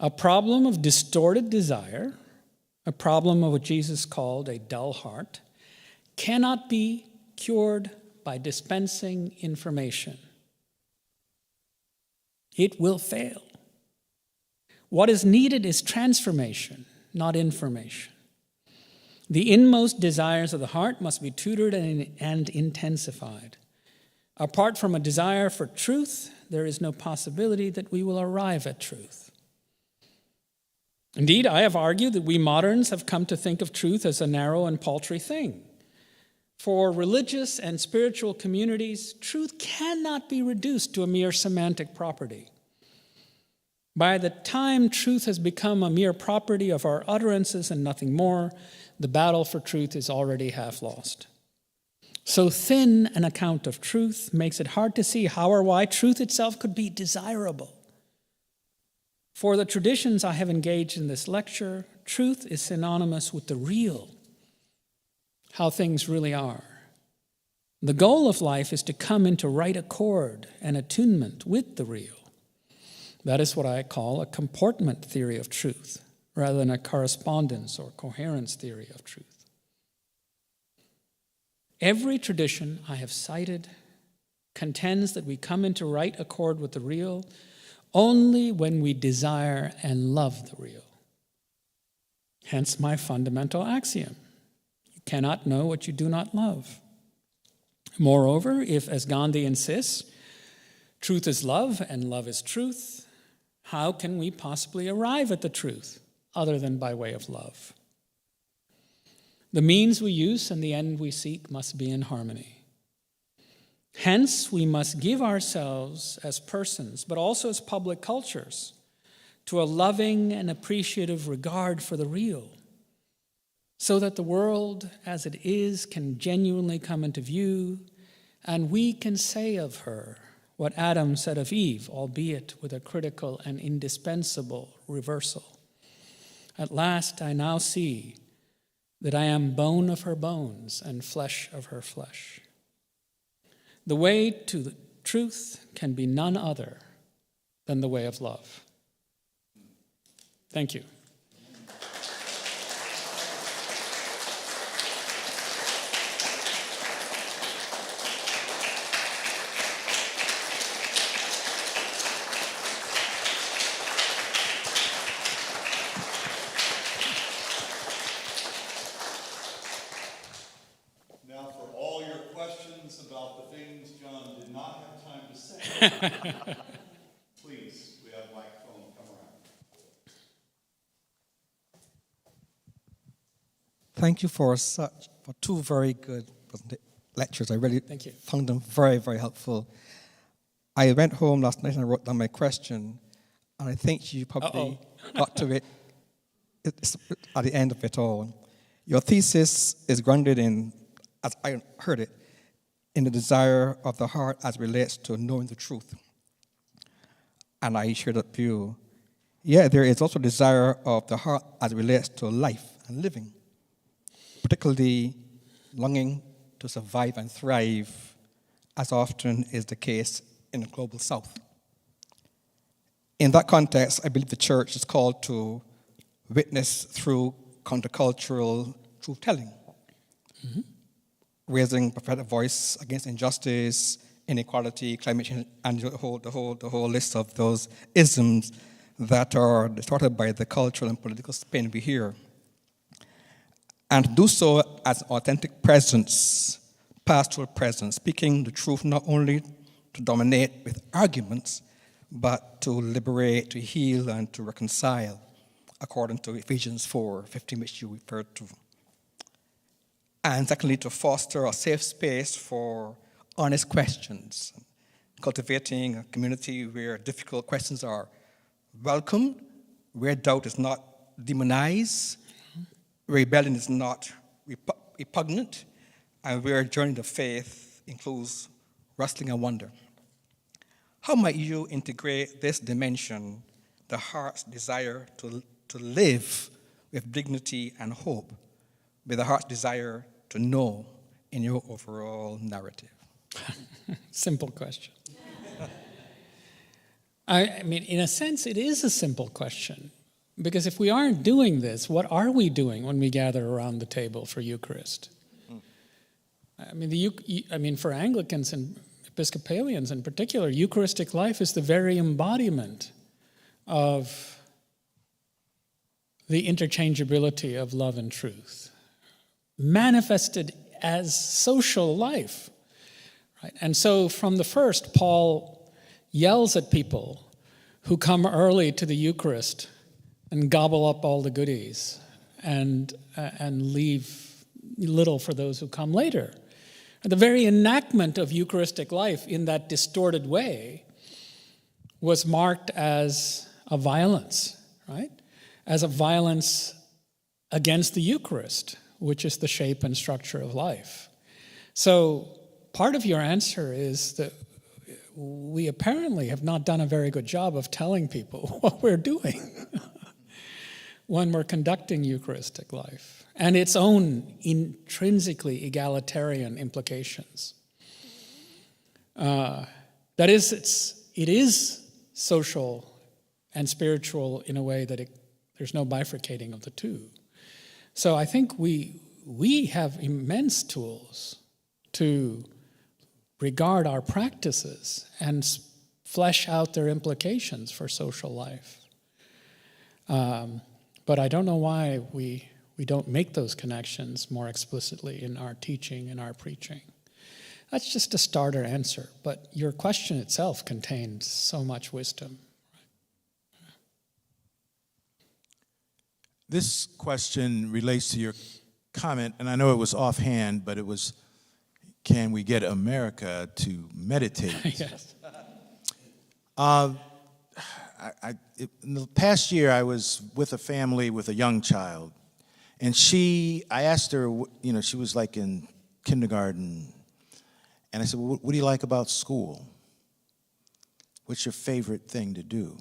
A problem of distorted desire, a problem of what Jesus called a dull heart, cannot be cured by dispensing information. It will fail. What is needed is transformation, not information. The inmost desires of the heart must be tutored and intensified. Apart from a desire for truth, there is no possibility that we will arrive at truth. Indeed, I have argued that we moderns have come to think of truth as a narrow and paltry thing. For religious and spiritual communities, truth cannot be reduced to a mere semantic property. By the time truth has become a mere property of our utterances and nothing more, the battle for truth is already half lost. So thin an account of truth makes it hard to see how or why truth itself could be desirable. For the traditions I have engaged in this lecture, truth is synonymous with the real, how things really are. The goal of life is to come into right accord and attunement with the real. That is what I call a comportment theory of truth, rather than a correspondence or coherence theory of truth. Every tradition I have cited contends that we come into right accord with the real only when we desire and love the real. Hence my fundamental axiom: you cannot know what you do not love. Moreover, if, as Gandhi insists, truth is love and love is truth, how can we possibly arrive at the truth other than by way of love? The means we use and the end we seek must be in harmony. Hence, we must give ourselves as persons, but also as public cultures, to a loving and appreciative regard for the real, so that the world as it is can genuinely come into view, and we can say of her what Adam said of Eve, albeit with a critical and indispensable reversal. At last I now see that I am bone of her bones and flesh of her flesh. The way to the truth can be none other than the way of love. Thank you. Now, for all your questions about the things John did not have time to say, please, we have a microphone, come around. Thank you for two very good lectures. I really Thank you. found them very, very helpful. I went home last night and I wrote down my question, and I think you probably got to it at the end of it all. Your thesis is grounded in, as I heard it, in the desire of the heart as relates to knowing the truth. And I share that view. Yeah, there is also desire of the heart as it relates to life and living, particularly longing to survive and thrive, as often is the case in the global south. In that context, I believe the church is called to witness through countercultural truth-telling, raising prophetic voice against injustice, inequality, climate change, and the whole list of those isms that are distorted by the cultural and political spin we hear. And to do so as an authentic presence, pastoral presence, speaking the truth not only to dominate with arguments, but to liberate, to heal, and to reconcile, according to Ephesians 4:15, which you referred to. And secondly, to foster a safe space for honest questions, cultivating a community where difficult questions are welcomed, where doubt is not demonized, where rebellion is not repugnant, and where a journey of faith includes wrestling and wonder. How might you integrate this dimension, the heart's desire to live with dignity and hope, with the heart's desire to know in your overall narrative? Simple question. I mean, in a sense, it is a simple question. Because if we aren't doing this, what are we doing when we gather around the table for Eucharist? I mean, for Anglicans and Episcopalians in particular, Eucharistic life is the very embodiment of the interchangeability of love and truth, manifested as social life. Right? And so from the first, Paul yells at people who come early to the Eucharist and gobble up all the goodies and leave little for those who come later. The very enactment of Eucharistic life in that distorted way was marked as a violence, right? As a violence against the Eucharist, which is the shape and structure of life. So part of your answer is that we apparently have not done a very good job of telling people what we're doing when we're conducting Eucharistic life, and its own intrinsically egalitarian implications. That is, it is social and spiritual in a way that there's no bifurcating of the two. So I think we have immense tools to regard our practices and flesh out their implications for social life. But I don't know why we don't make those connections more explicitly in our teaching and our preaching. That's just a starter answer, but your question itself contains so much wisdom. This question relates to your comment, and I know it was offhand, but it was, can we get America to meditate? Yes. In the past year, I was with a family with a young child, and I asked her, she was like in kindergarten, and I said, well, what do you like about school? What's your favorite thing to do?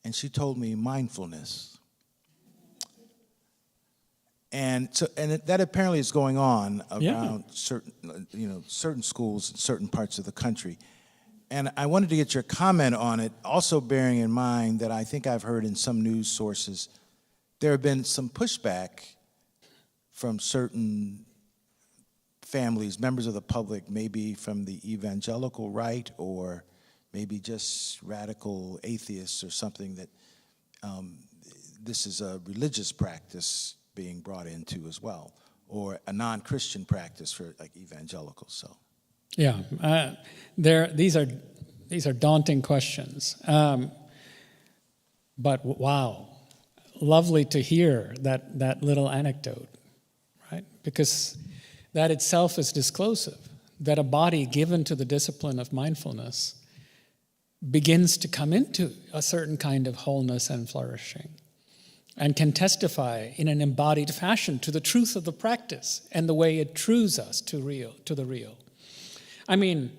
And she told me mindfulness. And that apparently is going on around certain schools in certain parts of the country. And I wanted to get your comment on it, also bearing in mind that I think I've heard in some news sources there have been some pushback from certain families, members of the public, maybe from the evangelical right or maybe just radical atheists or something, that this is a religious practice being brought into as well, or a non-Christian practice for like evangelicals. So. Yeah, these are daunting questions, but wow, lovely to hear that little anecdote, right? Because that itself is disclosive, that a body given to the discipline of mindfulness begins to come into a certain kind of wholeness and flourishing, and can testify in an embodied fashion to the truth of the practice and the way it trues us to the real. I mean,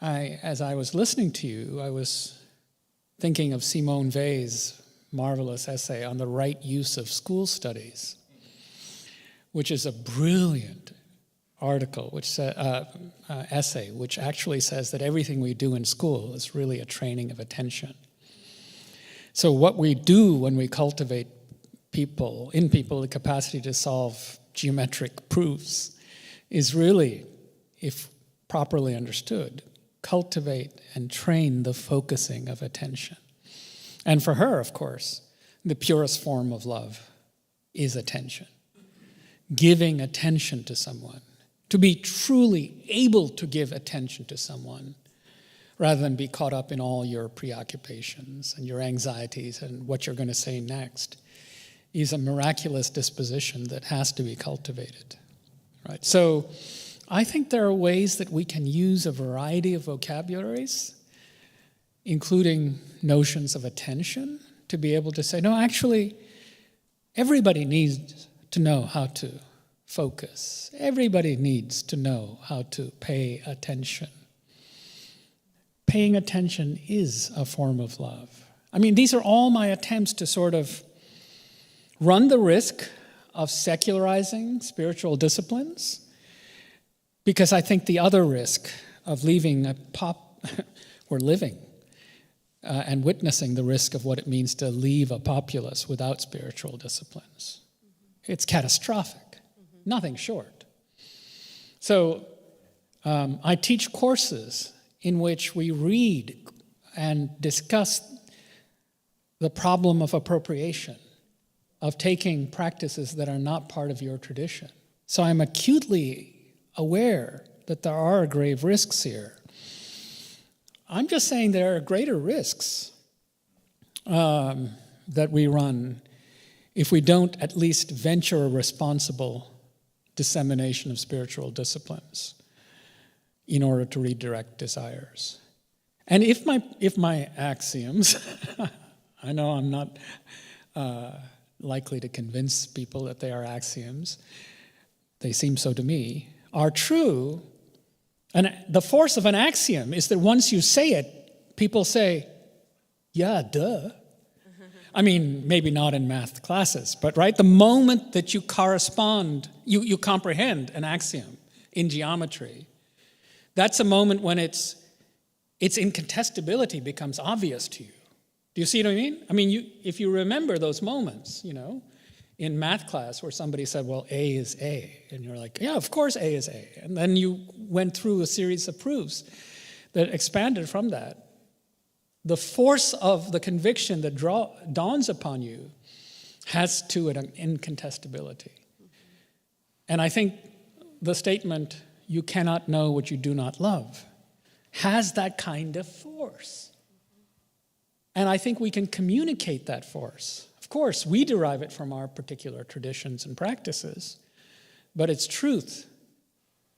as I was listening to you, I was thinking of Simone Weil's marvelous essay on the right use of school studies, which is a brilliant article, essay, which actually says that everything we do in school is really a training of attention. So what we do when we cultivate in people the capacity to solve geometric proofs is really, if properly understood, cultivate and train the focusing of attention. And for her, of course, the purest form of love is attention. Giving attention to someone. To be truly able to give attention to someone rather than be caught up in all your preoccupations and your anxieties and what you're going to say next is a miraculous disposition that has to be cultivated. Right? So I think there are ways that we can use a variety of vocabularies, including notions of attention, to be able to say, no, actually, everybody needs to know how to focus. Everybody needs to know how to pay attention. Paying attention is a form of love. I mean, these are all my attempts to sort of run the risk of secularizing spiritual disciplines, because I think the other risk of leaving we're living and witnessing the risk of what it means to leave a populace without spiritual disciplines. It's catastrophic, nothing short. So I teach courses in which we read and discuss the problem of appropriation, of taking practices that are not part of your tradition. So I'm acutely aware that there are grave risks here. I'm just saying there are greater risks that we run if we don't at least venture a responsible dissemination of spiritual disciplines in order to redirect desires. And if my axioms, I know I'm not likely to convince people that they are axioms, they seem so to me, are true, and the force of an axiom is that once you say it, people say, yeah, duh. I mean, maybe not in math classes, but right, the moment that you you comprehend an axiom in geometry, that's a moment when its incontestability becomes obvious to you. Do you see what I mean? I mean, if you remember those moments, in math class where somebody said, well, A is A, and you're like, yeah, of course A is A. And then you went through a series of proofs that expanded from that. The force of the conviction that dawns upon you has to it an incontestability. And I think the statement, you cannot know what you do not love, has that kind of force. And I think we can communicate that force. Of course, we derive it from our particular traditions and practices, but its truth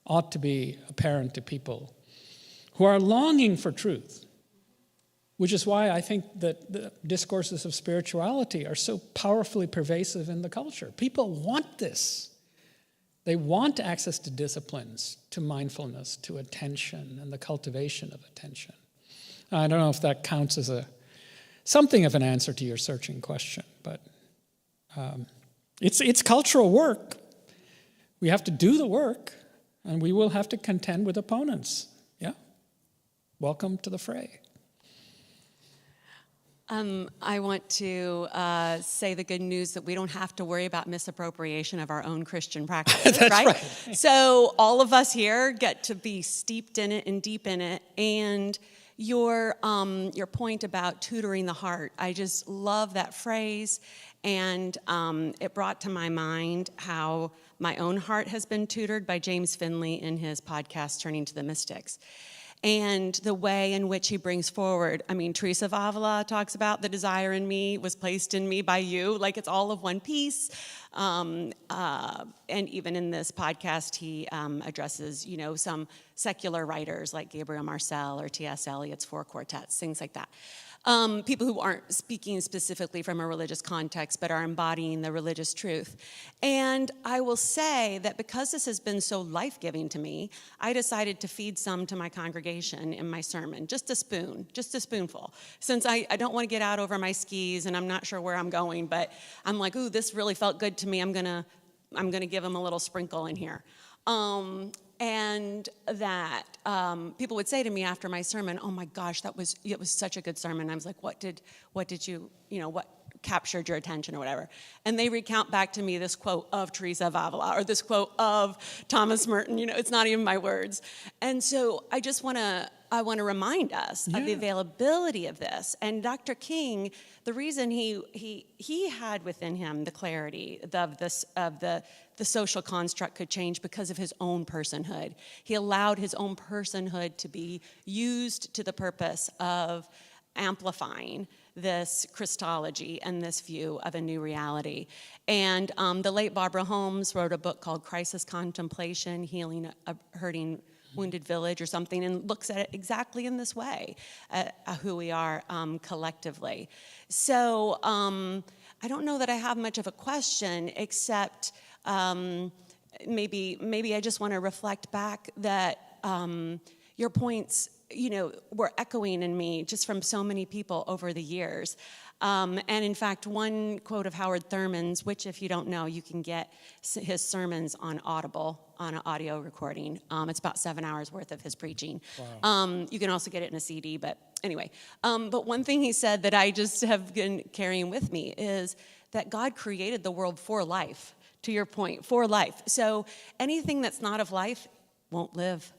ought to be apparent to people who are longing for truth, which is why I think that the discourses of spirituality are so powerfully pervasive in the culture. People want this. They want access to disciplines, to mindfulness, to attention, and the cultivation of attention. I don't know if that counts as something of an answer to your searching question, but it's cultural work. We have to do the work, and we will have to contend with opponents. Yeah? Welcome to the fray. I want to say the good news that we don't have to worry about misappropriation of our own Christian practices, That's right? right. So all of us here get to be steeped in it and deep in it. And your point about tutoring the heart, I just love that phrase. And it brought to my mind how my own heart has been tutored by James Finley in his podcast, Turning to the Mystics. And the way in which he brings forward, I mean, Teresa of Avila talks about the desire in me was placed in me by you, like it's all of one piece. And even in this podcast, he addresses, some secular writers like Gabriel Marcel or T.S. Eliot's Four Quartets, things like that. People who aren't speaking specifically from a religious context, but are embodying the religious truth. And I will say that because this has been so life-giving to me, I decided to feed some to my congregation in my sermon, just a spoonful. Since I don't want to get out over my skis and I'm not sure where I'm going, but I'm like, ooh, this really felt good to me. I'm gonna give them a little sprinkle in here. And that people would say to me after my sermon, "Oh my gosh, it was such a good sermon." I was like, "What did you what captured your attention or whatever?" And they recount back to me this quote of Teresa of Avila or this quote of Thomas Merton. It's not even my words. And so I just want to remind us of the availability of this. And Dr. King, the reason he had within him the clarity of the social construct could change because of his own personhood. He allowed his own personhood to be used to the purpose of amplifying this Christology and this view of a new reality. And the late Barbara Holmes wrote a book called Crisis Contemplation, Healing a Hurting Wounded Village or something, and looks at it exactly in this way, who we are collectively. So I don't know that I have much of a question, except maybe I just want to reflect back that your points, were echoing in me just from so many people over the years. And in fact, one quote of Howard Thurman's, which if you don't know, you can get his sermons on Audible, on an audio recording. It's about 7 hours worth of his preaching. Wow. You can also get it in a CD, but anyway. But one thing he said that I just have been carrying with me is that God created the world for life, to your point, for life. So anything that's not of life won't live,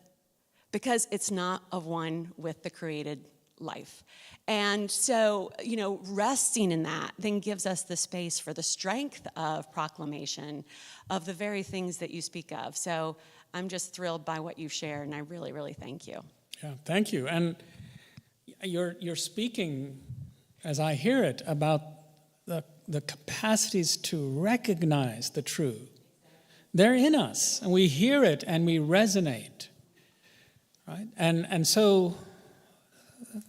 because it's not of one with the created life. And so, resting in that then gives us the space for the strength of proclamation of the very things that you speak of. So I'm just thrilled by what you've shared, and I really, really thank you. Yeah, thank you. And you're speaking, as I hear it, about the capacities to recognize the true. They're in us, and we hear it, and we resonate. Right? And so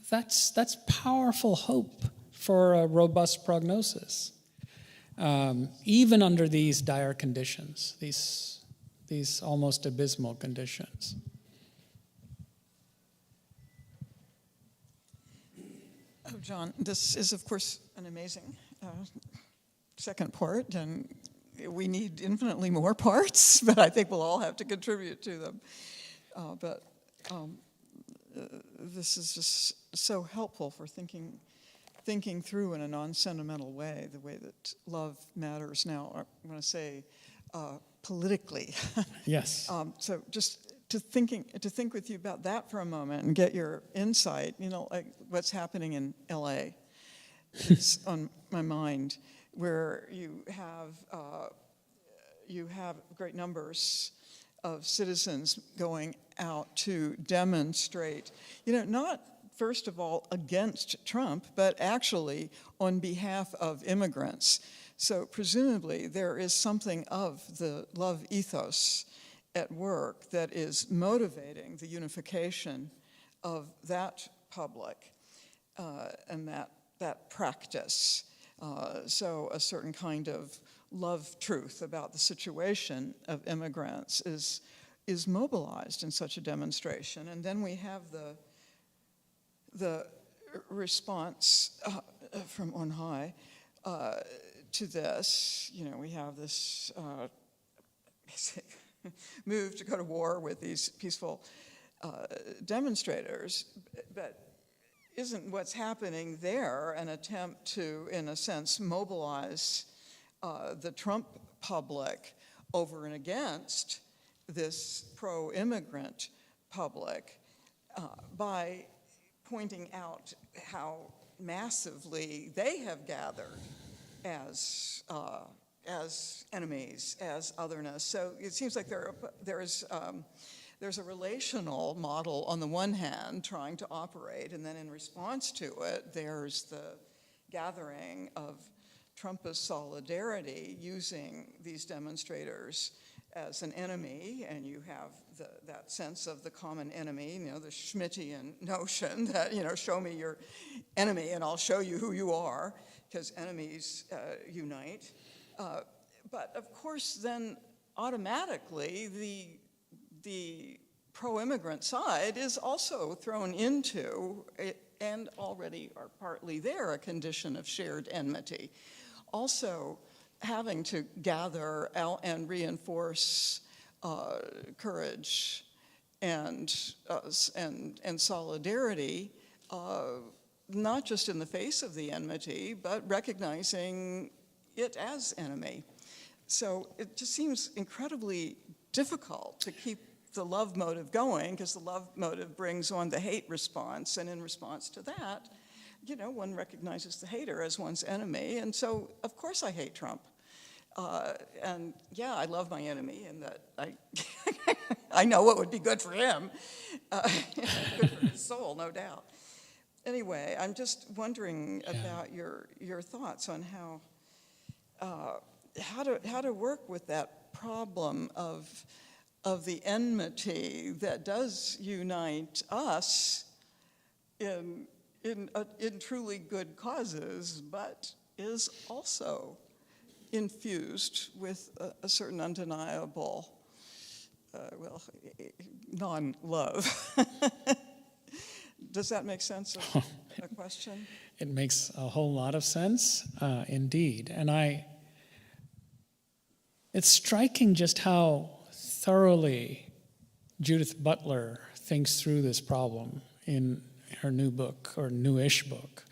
that's powerful hope for a robust prognosis, even under these dire conditions, these almost abysmal conditions. Oh, John, this is, of course, an amazing second part, and we need infinitely more parts, but I think we'll all have to contribute to them. This is just so helpful for thinking through in a non-sentimental way, the way that love matters now. I want to say politically. Yes. So just to think with you about that for a moment and get your insight. Like what's happening in L.A. is on my mind, where you have great numbers of citizens going out to demonstrate, not first of all against Trump, but actually on behalf of immigrants. So presumably there is something of the love ethos at work that is motivating the unification of that public and that practice. So a certain kind of love truth about the situation of immigrants is mobilized in such a demonstration. And then we have the response from on high to this. We have this basic move to go to war with these peaceful demonstrators, but isn't what's happening there an attempt to, in a sense, mobilize the Trump public over and against this pro-immigrant public by pointing out how massively they have gathered as enemies, as otherness. So it seems like there's a relational model on the one hand trying to operate, and then in response to it, there's the gathering of Trumpist solidarity using these demonstrators as an enemy, and you have that sense of the common enemy, the Schmittian notion that, show me your enemy and I'll show you who you are, because enemies unite. But of course, then automatically the pro-immigrant side is also thrown into, and already are partly there, a condition of shared enmity. Also having to gather and reinforce courage and solidarity, not just in the face of the enmity, but recognizing it as enemy. So it just seems incredibly difficult to keep the love motive going, because the love motive brings on the hate response, and in response to that, one recognizes the hater as one's enemy, and so of course I hate Trump. And yeah, I love my enemy, and that I know what would be good for him, good for his soul, no doubt. Anyway, I'm just wondering about your thoughts on how to work with that problem of the enmity that does unite us in truly good causes, but is also infused with a certain undeniable, non-love. Does that make sense of a question? It makes a whole lot of sense, indeed. And it's striking just how thoroughly Judith Butler thinks through this problem in her new book, or newish book.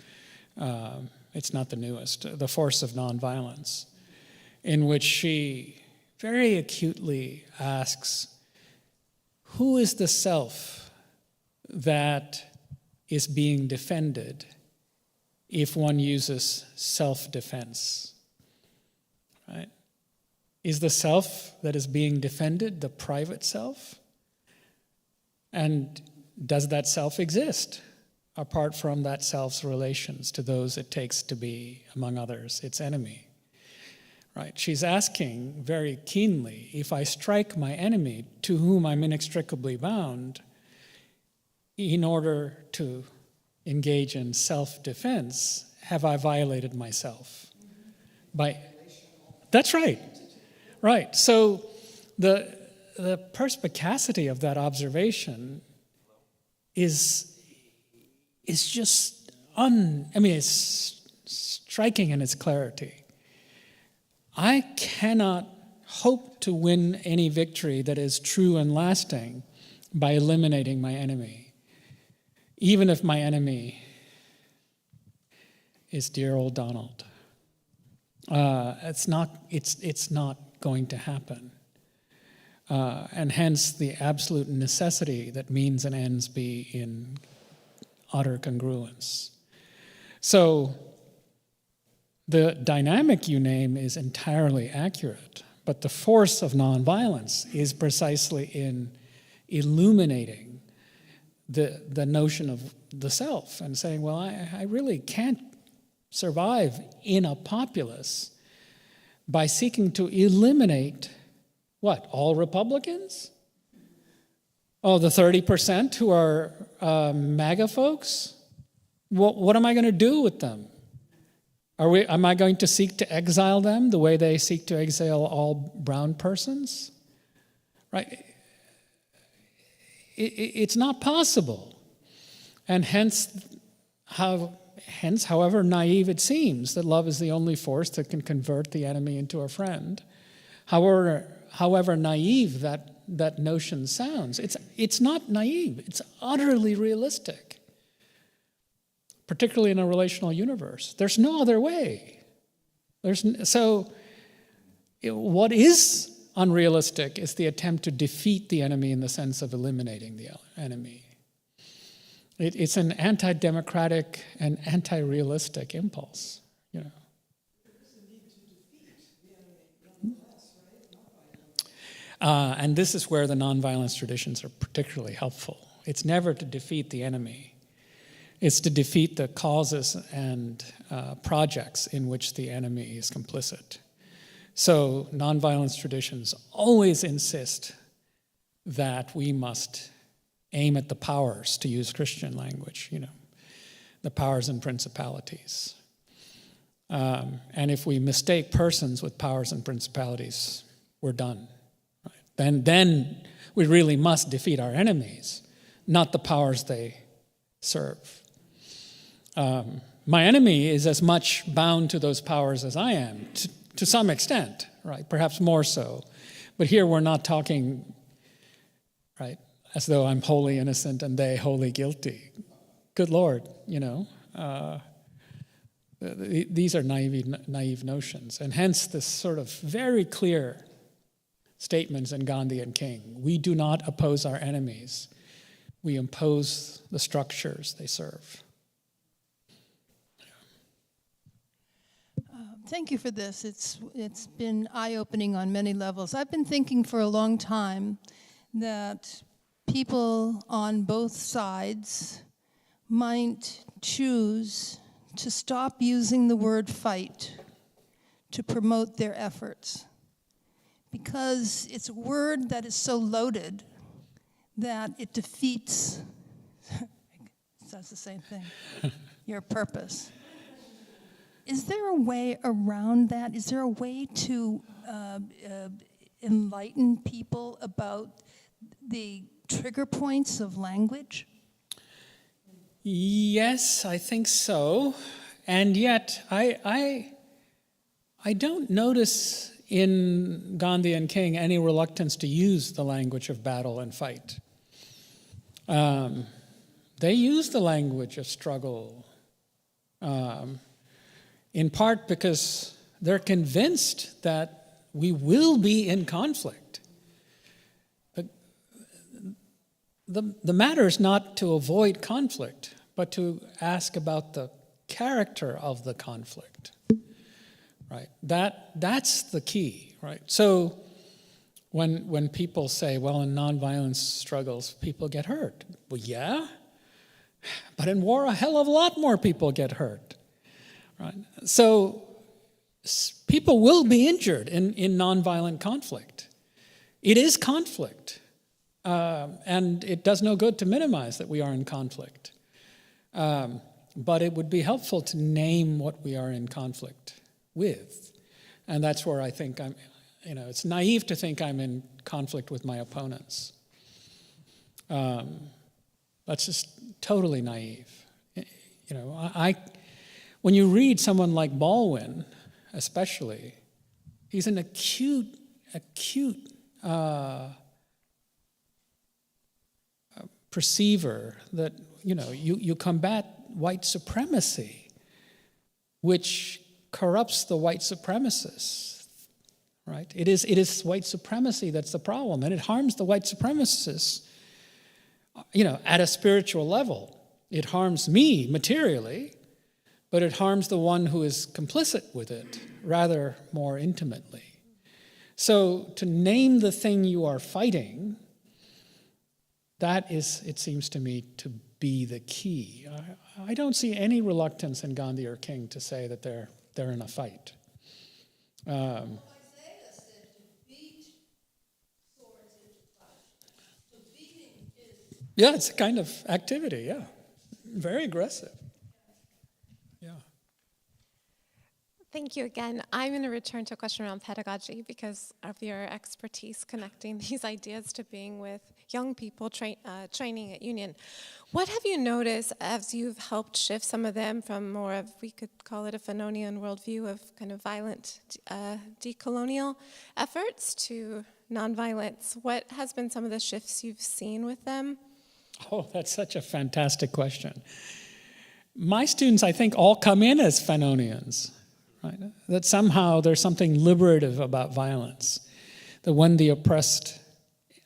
It's not the newest, The Force of Nonviolence, in which she very acutely asks, who is the self that is being defended if one uses self-defense? Right? Is the self that is being defended the private self? And does that self exist apart from that self's relations to those it takes to be, among others, its enemy? Right? She's asking very keenly, if I strike my enemy to whom I'm inextricably bound, in order to engage in self-defense, have I violated myself? That's right. Right. So the perspicacity of that observation is just it's striking in its clarity. I cannot hope to win any victory that is true and lasting by eliminating my enemy, even if my enemy is dear old Donald. It's not going to happen. And hence the absolute necessity that means and ends be in utter congruence. So the dynamic you name is entirely accurate, but the force of nonviolence is precisely in illuminating the notion of the self and saying, well, I really can't survive in a populace by seeking to eliminate, what, all Republicans? Oh, the 30% who are MAGA folks? What am I going to do with them? Am I going to seek to exile them the way they seek to exile all brown persons? Right? It's not possible. And hence, however naive it seems, that love is the only force that can convert the enemy into a friend, however naive that notion sounds, it's not naive. It's utterly realistic, particularly in a relational universe. There's no other way. So what is unrealistic is the attempt to defeat the enemy in the sense of eliminating the enemy. It's an anti-democratic and anti-realistic impulse, And this is where the nonviolence traditions are particularly helpful. It's never to defeat the enemy. It's to defeat the causes and projects in which the enemy is complicit. So nonviolence traditions always insist that we must aim at the powers, to use Christian language, the powers and principalities. And if we mistake persons with powers and principalities, we're done. Right? Then we really must defeat our enemies, not the powers they serve. My enemy is as much bound to those powers as I am, to some extent, right? Perhaps more so. But here we're not talking, right, as though I'm wholly innocent and they wholly guilty. Good Lord, these are naive notions. And hence this sort of very clear statements in Gandhi and King. We do not oppose our enemies. We impose the structures they serve. Thank you for this. It's been eye-opening on many levels. I've been thinking for a long time that people on both sides might choose to stop using the word fight to promote their efforts, because it's a word that is so loaded that it defeats, that's the same thing, your purpose. Is there a way around that? Is there a way to enlighten people about the trigger points of language? Yes, I think so. And yet, I don't notice in Gandhi and King any reluctance to use the language of battle and fight. They use the language of struggle, in part because they're convinced that we will be in conflict. The matter is not to avoid conflict, but to ask about the character of the conflict. Right? That's the key, right? So when people say, well, in nonviolence struggles, people get hurt. Well, yeah, but in war, a hell of a lot more people get hurt. Right? So people will be injured in nonviolent conflict. It is conflict. And it does no good to minimize that we are in conflict. But it would be helpful to name what we are in conflict with. And that's where I think it's naive to think I'm in conflict with my opponents. That's just totally naive. When you read someone like Baldwin, especially, he's an acute perceiver that, you combat white supremacy, which corrupts the white supremacists, right? It is white supremacy that's the problem, and it harms the white supremacists, at a spiritual level. It harms me materially, but it harms the one who is complicit with it rather more intimately. So to name the thing you are fighting, that is, it seems to me, to be the key. I don't see any reluctance in Gandhi or King to say that they're in a fight. Isaiah said to beat swords into flesh. So beating is... Yeah, it's a kind of activity, yeah. Very aggressive. Yeah. Thank you again. I'm going to return to a question around pedagogy because of your expertise connecting these ideas to being with young people training at Union. What have you noticed as you've helped shift some of them from more of, we could call it a Fanonian worldview of kind of violent decolonial efforts to nonviolence? What has been some of the shifts you've seen with them? Oh, that's such a fantastic question. My students, I think, all come in as Fanonians, right? That somehow there's something liberative about violence, that when the oppressed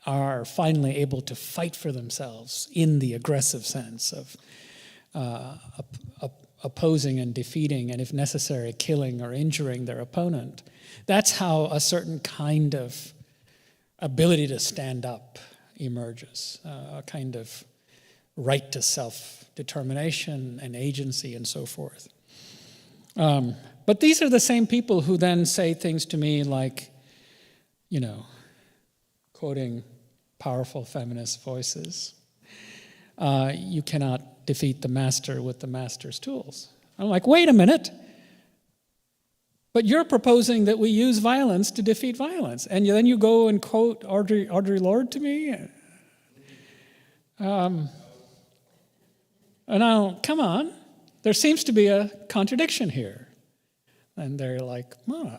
are finally able to fight for themselves in the aggressive sense of opposing and defeating, and if necessary, killing or injuring their opponent, that's how a certain kind of ability to stand up emerges, a kind of right to self-determination and agency and so forth. But these are the same people who then say things to me like, quoting powerful feminist voices, you cannot defeat the master with the master's tools. I'm like, wait a minute. But you're proposing that we use violence to defeat violence. And then you go and quote Audre Lorde to me? Now, come on. There seems to be a contradiction here. And they're like, "Ma."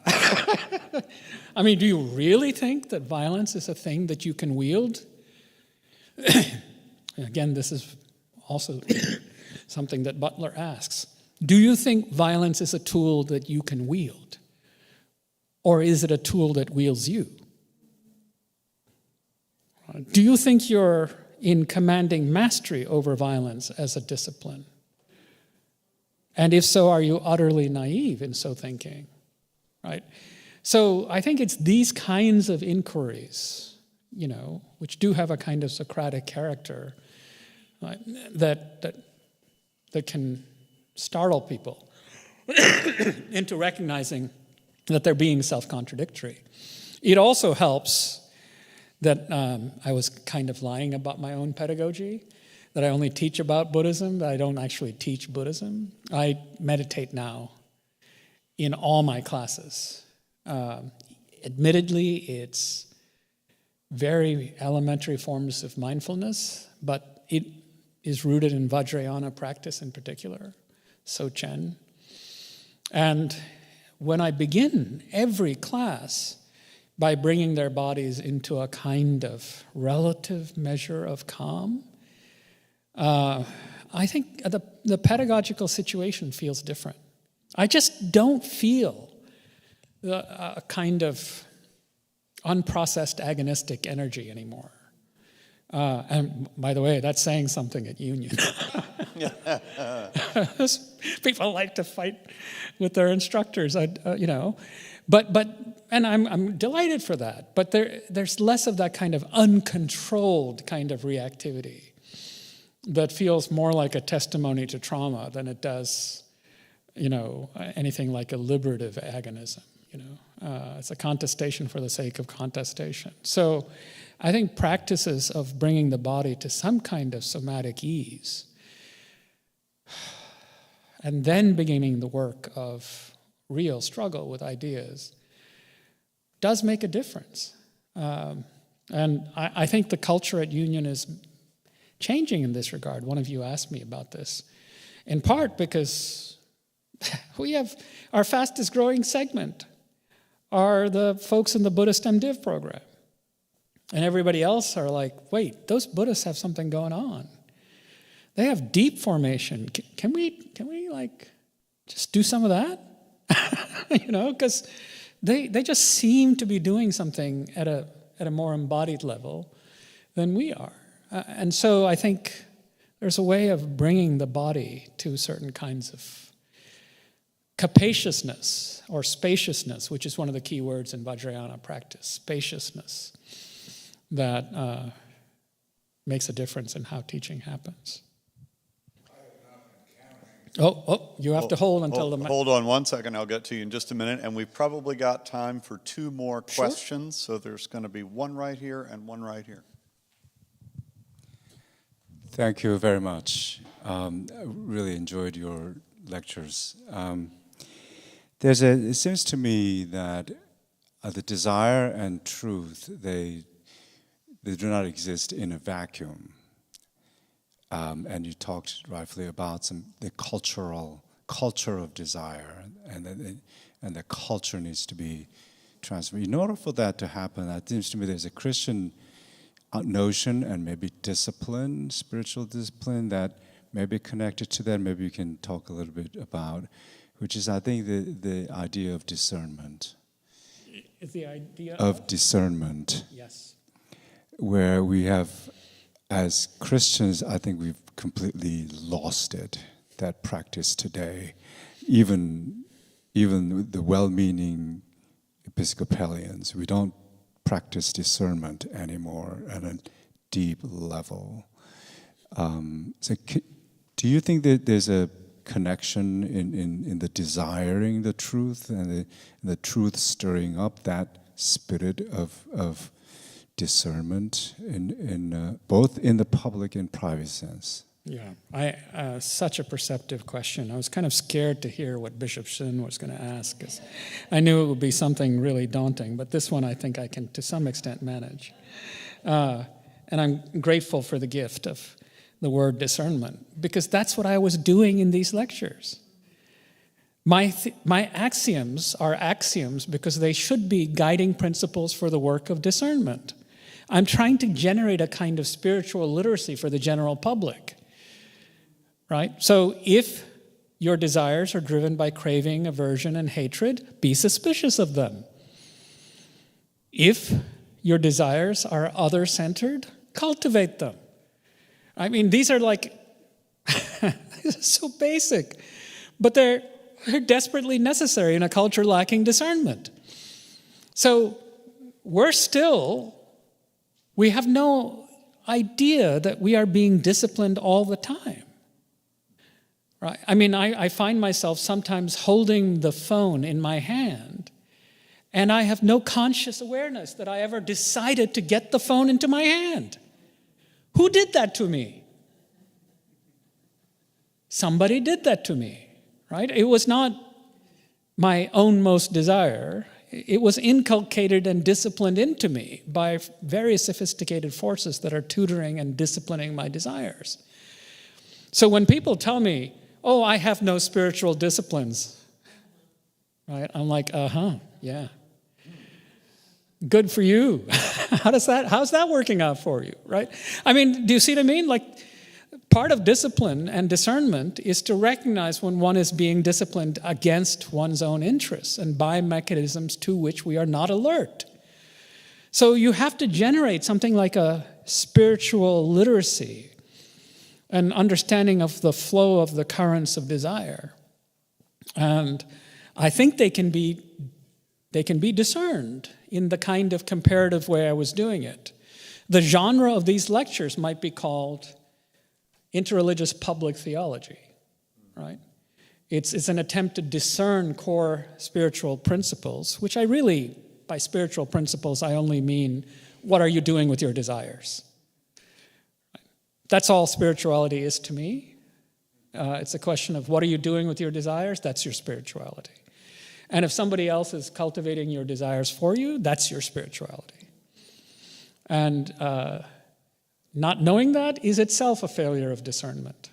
I mean, do you really think that violence is a thing that you can wield? Again, this is also something that Butler asks. Do you think violence is a tool that you can wield? Or is it a tool that wields you? Do you think you're in commanding mastery over violence as a discipline? And if so, are you utterly naive in so thinking? Right? So I think it's these kinds of inquiries, which do have a kind of Socratic character, right, that can startle people into recognizing that they're being self-contradictory. It also helps that I was kind of lying about my own pedagogy, that I only teach about Buddhism, that I don't actually teach Buddhism. I meditate now in all my classes. Admittedly, it's very elementary forms of mindfulness, but it is rooted in Vajrayana practice in particular, Sochen. And when I begin every class by bringing their bodies into a kind of relative measure of calm, I think the pedagogical situation feels different. I just don't feel a kind of unprocessed agonistic energy anymore. And by the way, that's saying something at Union. People like to fight with their instructors, and I'm delighted for that. But there's less of that kind of uncontrolled kind of reactivity that feels more like a testimony to trauma than it does, anything like a liberative agonism. It's a contestation for the sake of contestation. So I think practices of bringing the body to some kind of somatic ease and then beginning the work of real struggle with ideas does make a difference. And I think the culture at Union is changing in this regard. One of you asked me about this, in part because we have our fastest growing segment are the folks in the Buddhist MDiv program. And everybody else are like, wait, those Buddhists have something going on. They have deep formation. Can we like just do some of that? Because they just seem to be doing something at a more embodied level than we are. And so I think there's a way of bringing the body to certain kinds of capaciousness or spaciousness, which is one of the key words in Vajrayana practice, spaciousness, that makes a difference in how teaching happens. You have to hold until the... Hold on one second, I'll get to you in just a minute. And we've probably got time for 2 more questions. Sure. So there's going to be one right here and one right here. Thank you very much. I really enjoyed your lectures. It seems to me that the desire and truth, they do not exist in a vacuum. And you talked rightfully about the culture of desire, and the culture needs to be transformed. In order for that to happen, it seems to me there's a Christian notion and maybe discipline, spiritual discipline, that may be connected to that. Maybe you can talk a little bit about, which is, I think, the idea of discernment. Is the idea of discernment? Yes. Where we have, as Christians, I think we've completely lost it, that practice today. Even the well-meaning Episcopalians, we don't practice discernment anymore at a deep level. Do you think that there's a connection in the desiring the truth and the truth stirring up that spirit of discernment in both in the public and private sense? Yeah, such a perceptive question. I was kind of scared to hear what Bishop Shin was going to ask, because I knew it would be something really daunting, but this one I think I can to some extent manage. And I'm grateful for the gift of the word discernment, because that's what I was doing in these lectures. My axioms are axioms because they should be guiding principles for the work of discernment. I'm trying to generate a kind of spiritual literacy for the general public, right? So if your desires are driven by craving, aversion, and hatred, be suspicious of them. If your desires are other-centered, cultivate them. I mean, these are like, these are so basic, but they're desperately necessary in a culture lacking discernment. So we have no idea that we are being disciplined all the time. Right? I mean, I find myself sometimes holding the phone in my hand, and I have no conscious awareness that I ever decided to get the phone into my hand. Who did that to me? Somebody did that to me, right? It was not my own most desire. It was inculcated and disciplined into me by very sophisticated forces that are tutoring and disciplining my desires. So when people tell me, oh, I have no spiritual disciplines, right? I'm like, yeah. Good for you. How's that working out for you, right? I mean, do you see what I mean? Like, part of discipline and discernment is to recognize when one is being disciplined against one's own interests and by mechanisms to which we are not alert. So you have to generate something like a spiritual literacy, an understanding of the flow of the currents of desire. And I think they can be discerned in the kind of comparative way I was doing it. The genre of these lectures might be called interreligious public theology, right? It's an attempt to discern core spiritual principles, which by spiritual principles, I only mean, what are you doing with your desires? That's all spirituality is to me. It's a question of what are you doing with your desires? That's your spirituality. And if somebody else is cultivating your desires for you, that's your spirituality. And not knowing that is itself a failure of discernment.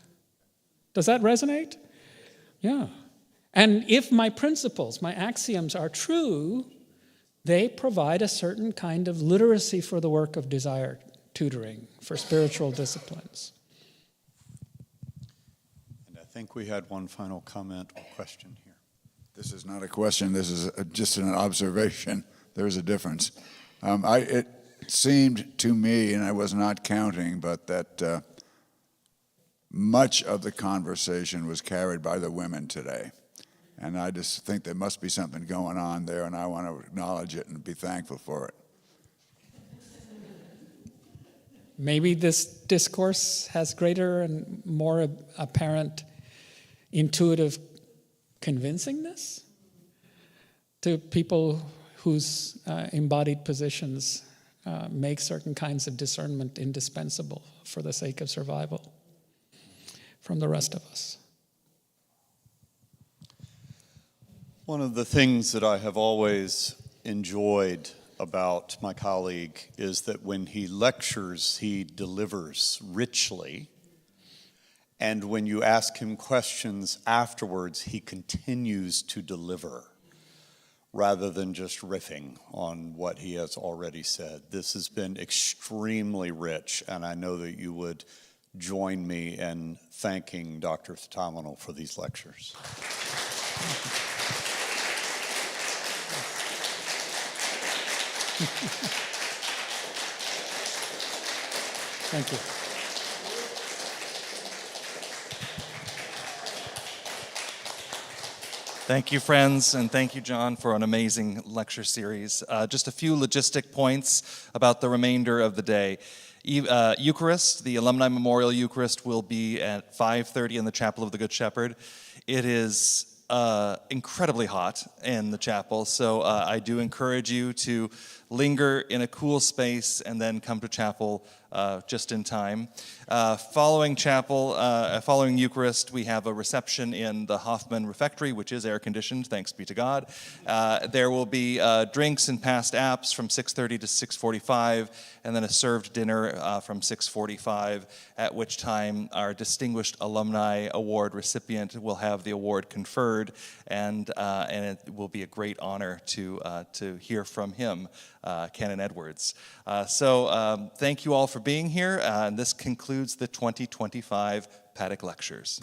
Does that resonate? Yeah. And if my principles, my axioms are true, they provide a certain kind of literacy for the work of desire tutoring, for spiritual disciplines. And I think we had one final comment or question here. This is not a question, this is just an observation. There's a difference. It seemed to me, and I was not counting, but that much of the conversation was carried by the women today. And I just think there must be something going on there, and I want to acknowledge it and be thankful for it. Maybe this discourse has greater and more apparent intuitive convincingness to people whose embodied positions make certain kinds of discernment indispensable for the sake of survival from the rest of us. One of the things that I have always enjoyed about my colleague is that when he lectures, he delivers richly. And when you ask him questions afterwards, he continues to deliver rather than just riffing on what he has already said. This has been extremely rich, and I know that you would join me in thanking Dr. Thatomanel for these lectures. Thank you. Thank you, friends, and thank you, John, for an amazing lecture series. Just a few logistic points about the remainder of the day. Eucharist, the Alumni Memorial Eucharist, will be at 5:30 in the Chapel of the Good Shepherd. It is incredibly hot in the chapel, so I do encourage you to linger in a cool space and then come to chapel just in time. Following chapel, following Eucharist, we have a reception in the Hoffman Refectory, which is air-conditioned, thanks be to God. There will be drinks and past apps from 6:30 to 6:45, and then a served dinner from 6:45, at which time our distinguished alumni award recipient will have the award conferred, and it will be a great honor to hear from him, Canon Edwards. So thank you all for being here, and this concludes the 2025 Paddock Lectures.